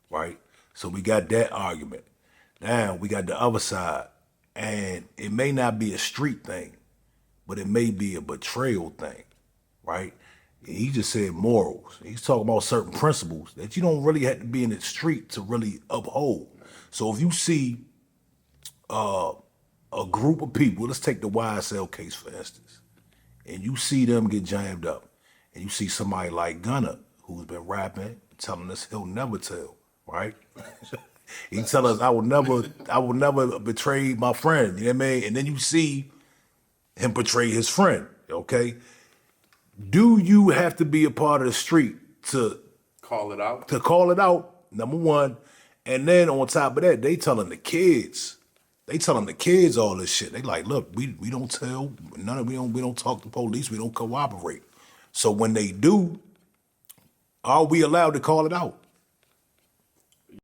Right? So we got that argument. Now we got the other side. And it may not be a street thing, but it may be a betrayal thing, right? He just said morals. He's talking about certain principles that you don't really have to be in the street to really uphold. So if you see a group of people, let's take the YSL case for instance, and you see them get jammed up, and you see somebody like Gunna, who's been rapping, telling us he'll never tell, right? He tell us, I will never betray my friend, you know what I mean? And then you see him betray his friend, okay? Do you have to be a part of the street to Call it out. number one, and then on top of that, they telling the kids all this shit. They like, look, we don't tell, we don't talk to police, we don't cooperate. So when they do, are we allowed to call it out?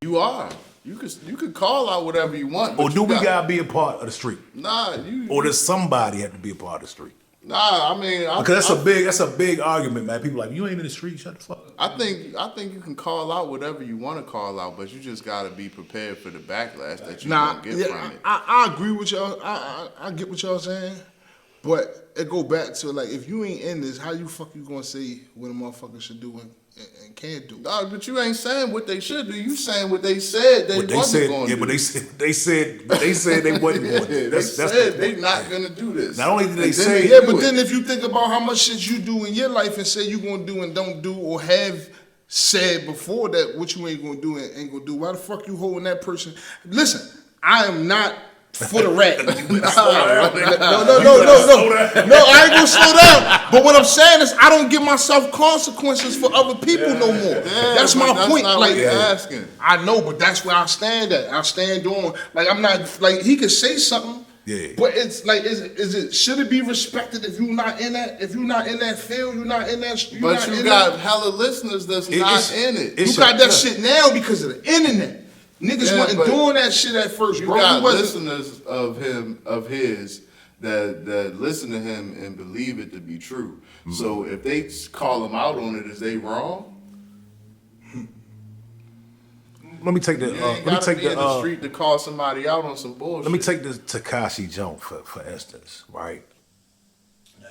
You are. You could call out whatever you want. Or do we gotta be a part of the street? Nah, Or does somebody have to be a part of the street? Nah, I mean, Because that's a big argument, man. People like, you ain't in the street, shut the fuck up. I think you can call out whatever you want to call out, but you just got to be prepared for the backlash that you're going to get from it. I agree with y'all. I get what y'all saying. But it go back to, like, if you ain't in this, how you gonna say what a motherfucker should do and can't do? Nah, but you ain't saying what they should do. You saying what they said they wasn't going to do. Yeah, but they said they wasn't going to do. They said they not going to do this. Not only did they say yeah, but then if you think about how much shit you do in your life and say you gonna do and don't do, or have said before that what you ain't gonna do and ain't gonna do, why the fuck you holding that person? Listen, I am not for the rat. No, I ain't gonna slow down. But what I'm saying is, I don't give myself consequences for other people no more. That's my point. Not like, asking. I know, but that's where I stand at. I stand on, like, I'm not, like, he could say something. Yeah. But it's like, should it be respected if you're not in that? If you're not in that field, you're not in that. But you got hella listeners that's not in it. You got that shit now because of the internet. Niggas wasn't doing that shit at first, you bro. You got listeners of his that listen to him and believe it to be true. Mm-hmm. So if they call him out on it, is they wrong? Let me take the. Let me take the street to call somebody out on some bullshit. Let me take this Tekashi Jones for instance, right? Now,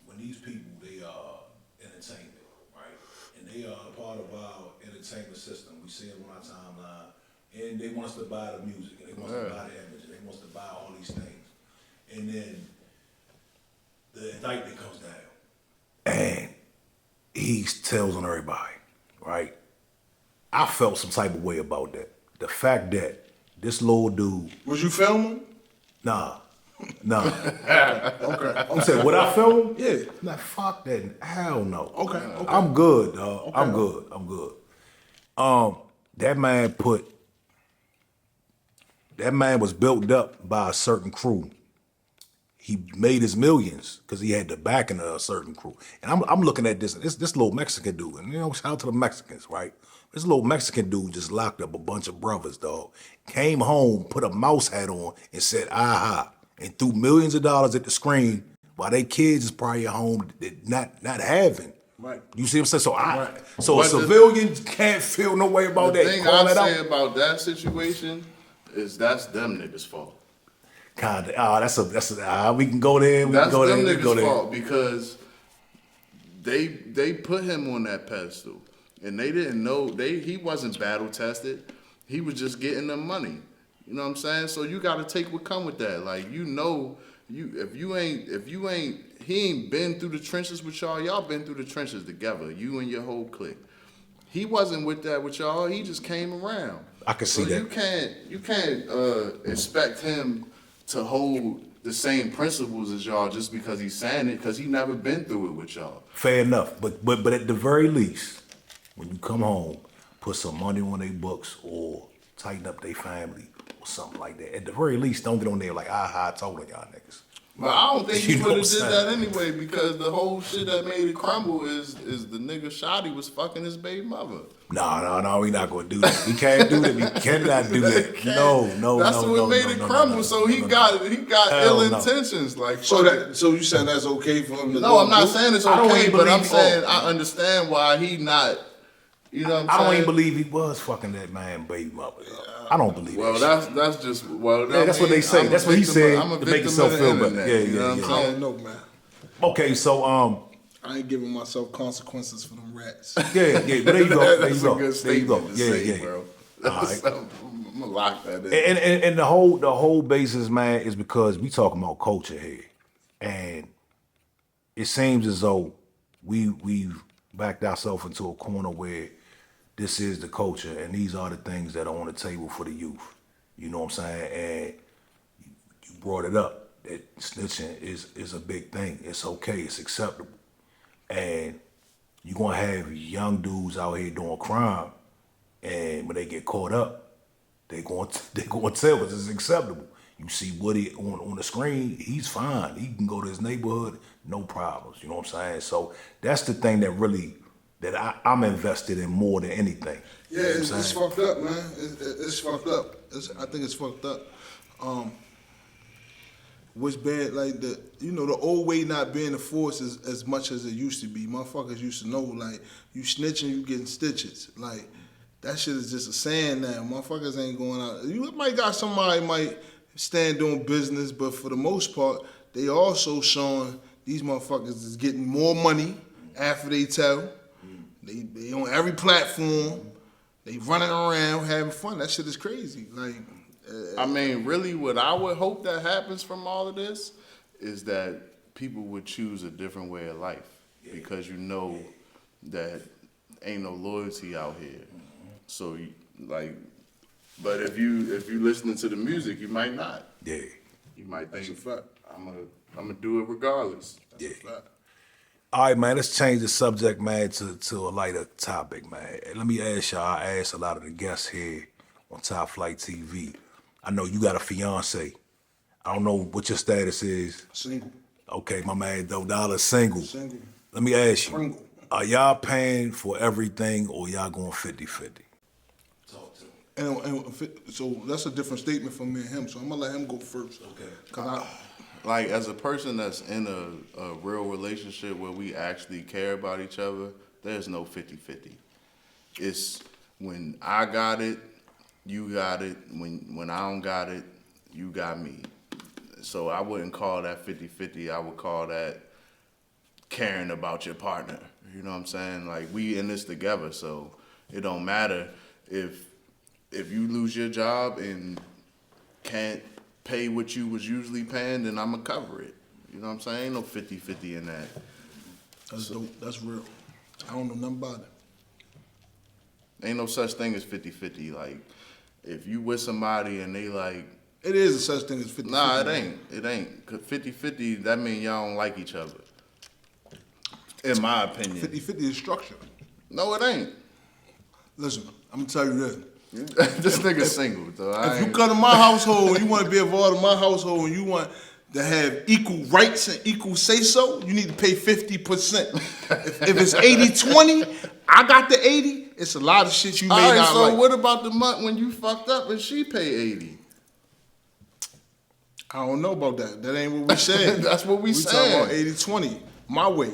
when these people, they are entertainment, right, and they are a part of our entertainment system. We see it on our timeline, and they want us to buy the music, and they want us to buy the image, and they want us to buy all these things, and then the indictment comes down, and he tells on everybody, right? I felt some type of way about that. The fact that this little dude... Was you filming? Nah. Okay. I'm saying, would I film? Yeah. Nah, fuck that. Hell no. Okay. I'm good, dog. Okay. I'm good. That man was built up by a certain crew. he made his millions because he had the backing of a certain crew. And I'm looking at this little Mexican dude, and shout out to the Mexicans, right? This little Mexican dude just locked up a bunch of brothers, dog. Came home, put a mouse hat on, and said, aha, and threw millions of dollars at the screen while they kids is probably at home not having. Right. You see what I'm saying? So But a civilian can't feel no way about The that. thing Call I that say out. about that situation is that's them niggas' fault. Kinda. We can go there. We That's can go there. them We can go niggas' there. fault because they put him on that pedestal and they didn't know he wasn't battle tested. He was just getting them money. You know what I'm saying? So you got to take what come with that. Like if you ain't he ain't been through the trenches with y'all. Y'all been through the trenches together. You and your whole clique. He wasn't with that with y'all. He just came around. I can see that. You can't expect him to hold the same principles as y'all just because he's saying it, because he never been through it with y'all. Fair enough. But at the very least, when you come home, put some money on their books or tighten up their family or something like that. At the very least, don't get on there like, I told on y'all niggas. But I don't think You he know would what have I'm did saying? that anyway, because the whole shit that made it crumble is the nigga Shotty was fucking his baby mother. No, we not gonna do that. We can't do that. We cannot do that. No. That's what made it crumble. So he got Hell ill no. intentions. Like So you saying that's okay for him to no, I'm not do? saying it's I don't okay, even but I'm believe- saying I understand why he not. You know what I'm saying? I don't even believe he was fucking that man baby mother. I don't believe Well, that. that's just that's what they say. I'm a That's what he victim said I'm a to make victim himself of the feel better. internet, Yeah, you know what I'm yeah. I saying? don't know, man. Okay, so I ain't giving myself consequences for them rats. yeah. But there you go. There That's you go. a good There you go. statement to Yeah, say, yeah. bro. All right. I'm gonna lock that in. And the whole basis, man, is because we talking about culture here, and it seems as though we've backed ourselves into a corner where this is the culture, and these are the things that are on the table for the youth. You know what I'm saying? And you brought it up that snitching is a big thing. It's okay. It's acceptable, and you're gonna have young dudes out here doing crime, and when they get caught up, they going to tell us it's acceptable. You see Woody on the screen, he's fine. He can go to his neighborhood, no problems. You know what I'm saying? So that's the thing that I'm invested in more than anything. Yeah, You know what I'm it's saying? fucked up, man. It's fucked up. I think it's fucked up. What's bad, like the old way not being enforced as much as it used to be. Motherfuckers used to know, like, you snitching, you getting stitches. Like, that shit is just a saying now. Motherfuckers ain't going out. You might got somebody might stand doing business, but for the most part, they also showing these motherfuckers is getting more money after they tell. They on every platform. They running around having fun. That shit is crazy. Like, I mean, really, what I would hope that happens from all of this is that people would choose a different way of life, because you know that ain't no loyalty out here. So, but if you listening to the music, you might not. Yeah. You might think, That's a fact. I'm gonna do it regardless. Yeah. fact. All right, man, let's change the subject, man, to a lighter topic, man. Let me ask y'all, I asked a lot of the guests here on Topflyght TV. I know you got a fiance. I don't know what your status is. Single. Okay, my man, $1 single. Single. Let me ask you, Pringle. are y'all paying for everything or y'all going 50-50? Talk to me. And so that's a different statement from me and him. So I'm gonna let him go first. Okay. Cause Like, as a person that's in a real relationship where we actually care about each other, there's no 50-50. It's when I got it, you got it. When I don't got it, you got me. So I wouldn't call that 50-50. I would call that caring about your partner. You know what I'm saying? Like, we in this together, so it don't matter if you lose your job and can't pay what you was usually paying, then I'ma cover it. You know what I'm saying? Ain't no 50-50 in that. that's dope. That's real. I don't know nothing about it. Ain't no such thing as 50-50. Like, if you with somebody and they like, It is a such thing as 50. nah, it ain't. It ain't. 'Cause 50-50, that mean y'all don't like each other. In my opinion. 50-50 is structure. No, it ain't. Listen, I'm gonna tell you this. This nigga single, though. If you come to my household and you want to be involved in my household and you want, that have equal rights and equal say-so, you need to pay 50%. If it's 80-20, I got the 80, it's a lot of shit you may All right, not so like. what about the month when you fucked up and she paid 80? I don't know about that. That ain't what we said. That's what we said. talking about 80-20, my way.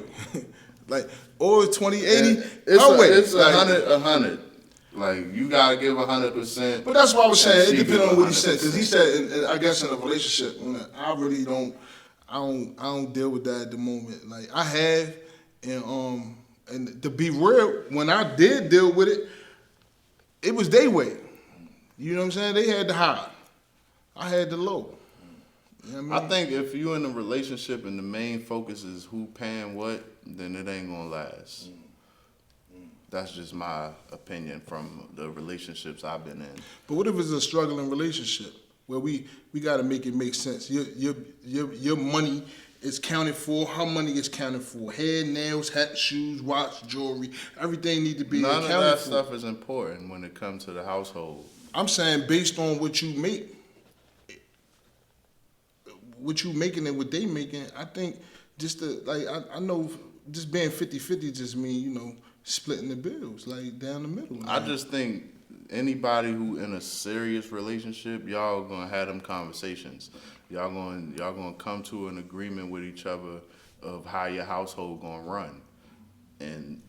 Like, or 20-80, It's her way. It's like, 100. Like, you gotta give 100%. But that's why I was saying, and it she depends on give what he said. 100%. Because he said, I guess in a relationship, I really don't, I don't deal with that at the moment. Like, I have, and to be real, when I did deal with it, it was their way. You know what I'm saying? They had the high. I had the low. You know what I mean? I think if you in a relationship and the main focus is who paying what, then it ain't gonna last. That's just my opinion from the relationships I've been in. But what if it's a struggling relationship where we got to make it make sense? Your money is counted for. Her money is counted for. Hair, nails, hat, shoes, watch, jewelry. Everything need to be None accounted of that for. stuff is important when it comes to the household. I'm saying based on what you make, what you making and what they making, I think just I know just being 50-50 just mean, splitting the bills, like down the middle. I just think anybody who in a serious relationship, y'all gonna have them conversations. Y'all gonna come to an agreement with each other of how your household gonna run. And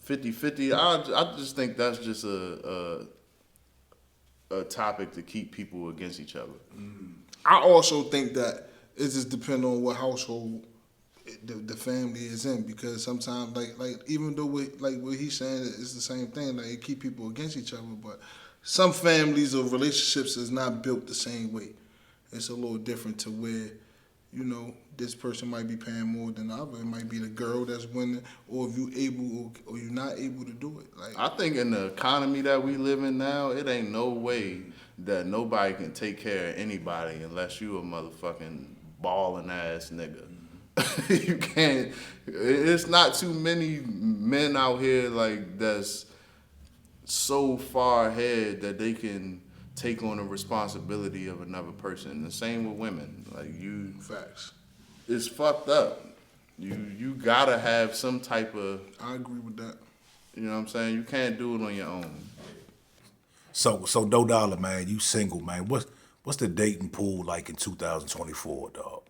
50-50, I just think that's just a topic to keep people against each other. I also think that it just depends on what household the family is in, because sometimes like even though what he's saying is the same thing, like it keep people against each other, but some families or relationships is not built the same way. It's a little different to where this person might be paying more than the other. It might be the girl that's winning, or if you able or you're not able to do it. Like, I think in the economy that we live in now, it ain't no way that nobody can take care of anybody unless you a motherfucking balling ass nigga. You can't. It's not too many men out here like that's so far ahead that they can take on the responsibility of another person. The same with women. Like facts. It's fucked up. You gotta have some type of. I agree with that. You know what I'm saying? You can't do it on your own. So No Dollar, man, you single, man. What's the dating pool like in 2024, dog?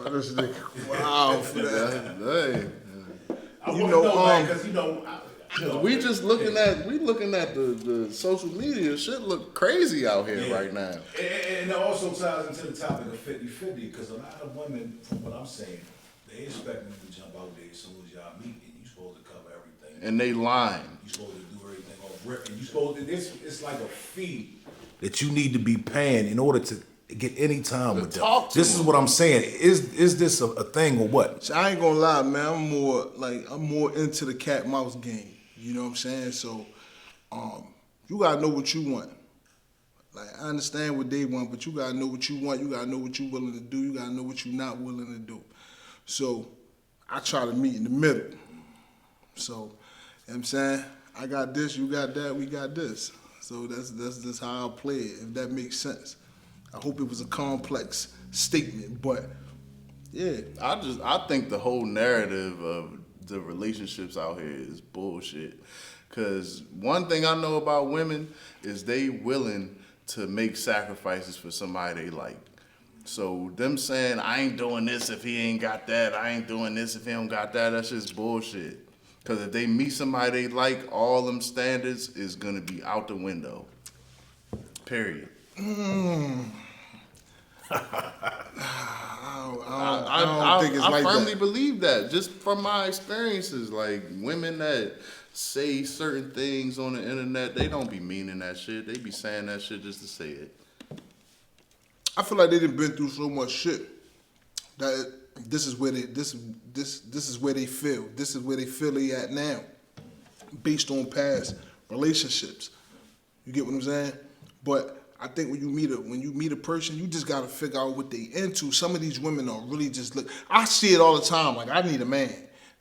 This nigga, wow for that. We looking at the social media. Shit look crazy out here right now. And it also ties into the topic of 50-50, because a lot of women, from what I'm saying, they expecting you to jump out there as soon as y'all meet, and you supposed to cover everything. And they lying. You supposed to do everything off rip, and you supposed to. It's like a fee that you need to be paying in order to get any time with them. This is what I'm saying. Is this a thing or what? So I ain't gonna lie, man. I'm more into the cat mouse game. You know what I'm saying? So, you gotta know what you want. Like, I understand what they want, but you gotta know what you want. You gotta know what you're willing to do. You gotta know what you're not willing to do. So, I try to meet in the middle. So, you know what I'm saying? I got this, you got that, we got this. So that's just how I play it, if that makes sense. I hope it was a complex statement, but yeah. I think the whole narrative of the relationships out here is bullshit. Cause one thing I know about women is they willing to make sacrifices for somebody they like. So them saying, I ain't doing this if he ain't got that, I ain't doing this if he don't got that, that's just bullshit. Because if they meet somebody they like, all them standards is going to be out the window. Period. I don't think it's like that. I firmly believe that, just from my experiences. Like, women that say certain things on the internet, they don't be meaning that shit. They be saying that shit just to say it. I feel like they done been through so much shit that this is where they feel. This is where they feel they at now, based on past relationships. You get what I'm saying? But I think when you meet a person, you just gotta figure out what they into. Some of these women are really just look. I see it all the time. Like, I need a man.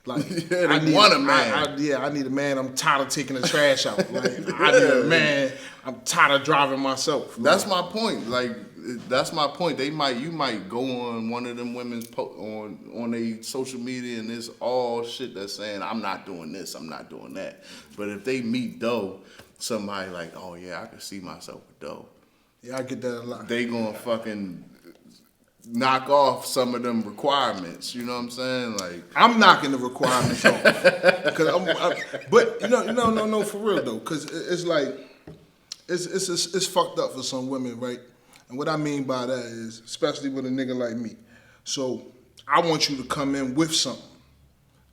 Like, I need a man. I need a man. I'm tired of taking the trash out. Like, I need a man. I'm tired of driving myself. That's my point. Like, that's my point. You might go on one of them women's on their social media and it's all shit that's saying I'm not doing this, I'm not doing that. But if they meet Doe, somebody like, oh yeah, I can see myself with Doe. Yeah, I get that a lot. They gonna fucking knock off some of them requirements. You know what I'm saying? Like, I'm knocking the requirements off. But no, for real though, because it's like it's fucked up for some women, right? And what I mean by that is, especially with a nigga like me. So I want you to come in with something.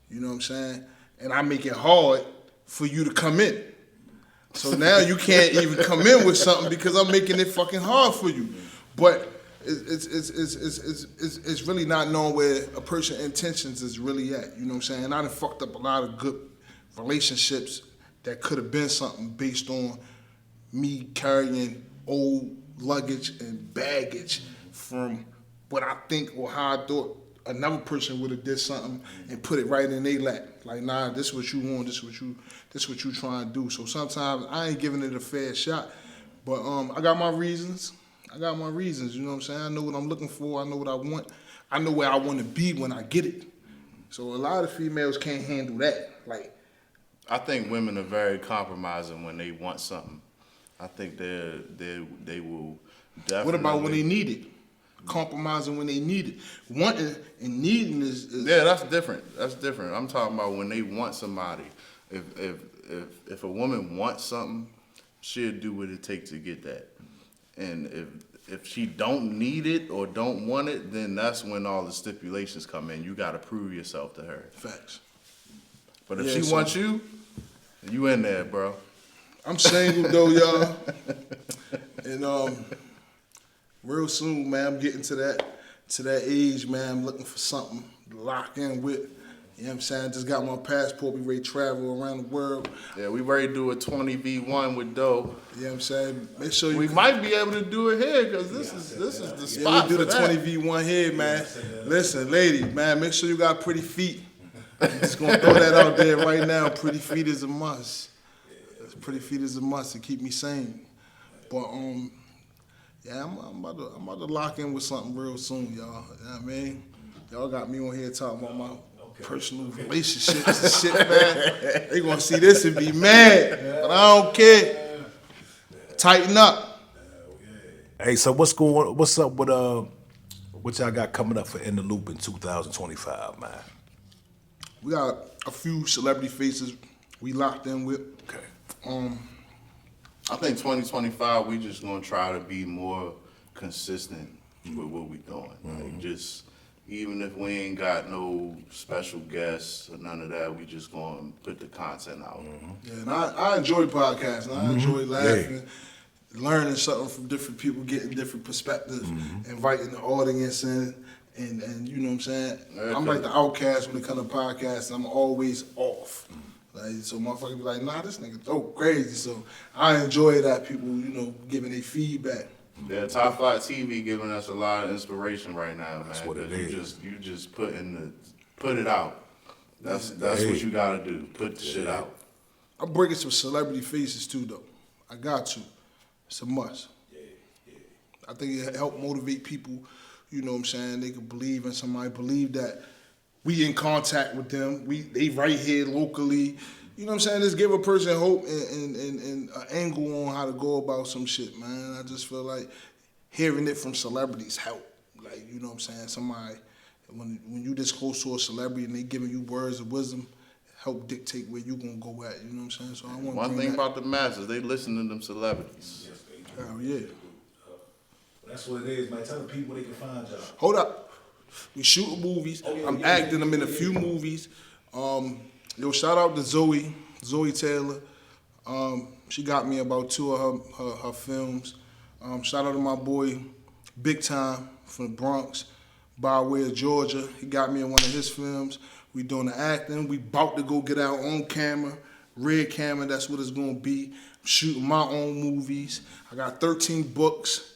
You know what I'm saying? And I make it hard for you to come in. So now you can't even come in with something because I'm making it fucking hard for you. But it's really not knowing where a person's intentions is really at. You know what I'm saying? And I done fucked up a lot of good relationships that could have been something based on me carrying old luggage and baggage from what I think or how I thought another person would have did something and put it right in their lap. Like, nah, this is what you want, this is what you trying to do. So sometimes I ain't giving it a fair shot. But I got my reasons. You know what I'm saying? I know what I'm looking for, I know what I want. I know where I want to be when I get it. So a lot of females can't handle that. Like, I think women are very compromising when they want something. I think they will definitely. what about when they need it? Compromising when they need it. Wanting and needing is yeah, that's different. That's different. I'm talking about when they want somebody. If a woman wants something, she'll do what it takes to get that. And if she don't need it or don't want it, then that's when all the stipulations come in. You got to prove yourself to her. facts. But if she wants you, you in there, bro. I'm single though, y'all. And real soon, man, I'm getting to that age, man. I'm looking for something to lock in with. You know what I'm saying? Just got my passport. We ready to travel around the world. Yeah, we ready to do a 20v1 with Doe. You know what I'm saying? Make sure We might be able to do it here because this is the spot. we do for the that. 20v1 here, man. Listen, lady, man, make sure you got pretty feet. I'm just gonna throw that out there right now. Pretty feet is a must. Pretty feet is a must to keep me sane. But yeah, I'm about to lock in with something real soon, y'all. You know what I mean? Y'all got me on here talking about my personal relationships and shit, man. They gonna see this and be mad, but I don't care. Tighten up. Hey, so what's up with what y'all got coming up for In the Loop in 2025, man? We got a few celebrity faces we locked in with. Okay. I think 2025 we just gonna try to be more consistent with what we doing. Like, just even if we ain't got no special guests or none of that, we just gonna put the content out. Yeah, and I enjoy podcasting. I enjoy laughing, learning something from different people, getting different perspectives, inviting the audience in, and you know what I'm saying? I'm like the outcast when it comes to podcasting. I'm always off. Like, so motherfuckers be like, nah, this nigga dope, crazy. So I enjoy that people, giving their feedback. Yeah, Topflyght TV giving us a lot of inspiration right now, man. That's what it 'cause you just put it out. That's what you gotta do. Put the shit out. I'm bringing some celebrity faces too, though. I got to. It's a must. I think it help motivate people. You know what I'm saying? They can believe in somebody, believe that we in contact with them. They right here locally. You know what I'm saying? Just give a person hope and an angle on how to go about some shit, man. I just feel like hearing it from celebrities help. Like, you know what I'm saying? Somebody, when you this close to a celebrity and they giving you words of wisdom, help dictate where you gonna go at. You know what I'm saying? So I want One thing about the masses, they listen to them celebrities. hell yeah. That's what it is, man. Tell the people they can find y'all. Hold up. We shooting movies. I'm acting. I'm in a few movies. Shout out to Zoe Taylor. She got me about 2 of her films. Shout out to my boy, Big Time from the Bronx, by way of Georgia. He got me in one of his films. We doing the acting. We about to go get our own camera, red camera. That's what it's gonna be. I'm shooting my own movies. I got 13 books.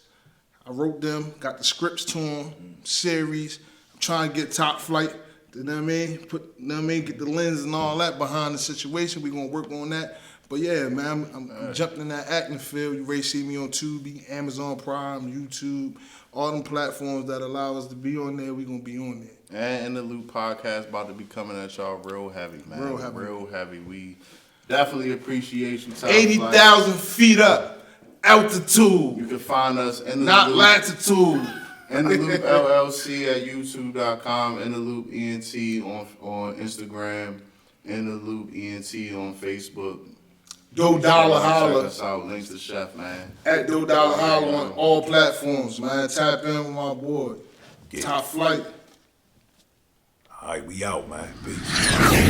I wrote them, got the scripts to them, series. I'm trying to get Topflyght, you know what I mean? Get the lens and all that behind the situation. We're gonna work on that. But yeah, man, I'm jumping in that acting field. You already see me on Tubi, Amazon Prime, YouTube, all them platforms that allow us to be on there. We gonna be on there. And In the Loop podcast about to be coming at y'all real heavy, man. Real heavy. We definitely appreciate you. Topflyght. 80,000 feet up, altitude. You can find us in the Not Loop. latitude. In the Loop LLC at YouTube.com. In the Loop ENT on Instagram. In the Loop ENT on Facebook. Do Dollar Holla. Check us out. Links to Chef, man. At Do Dollar Holla on all platforms, man. Tap in with my boy. Yeah. Topflyght. All right, we out, man. Peace.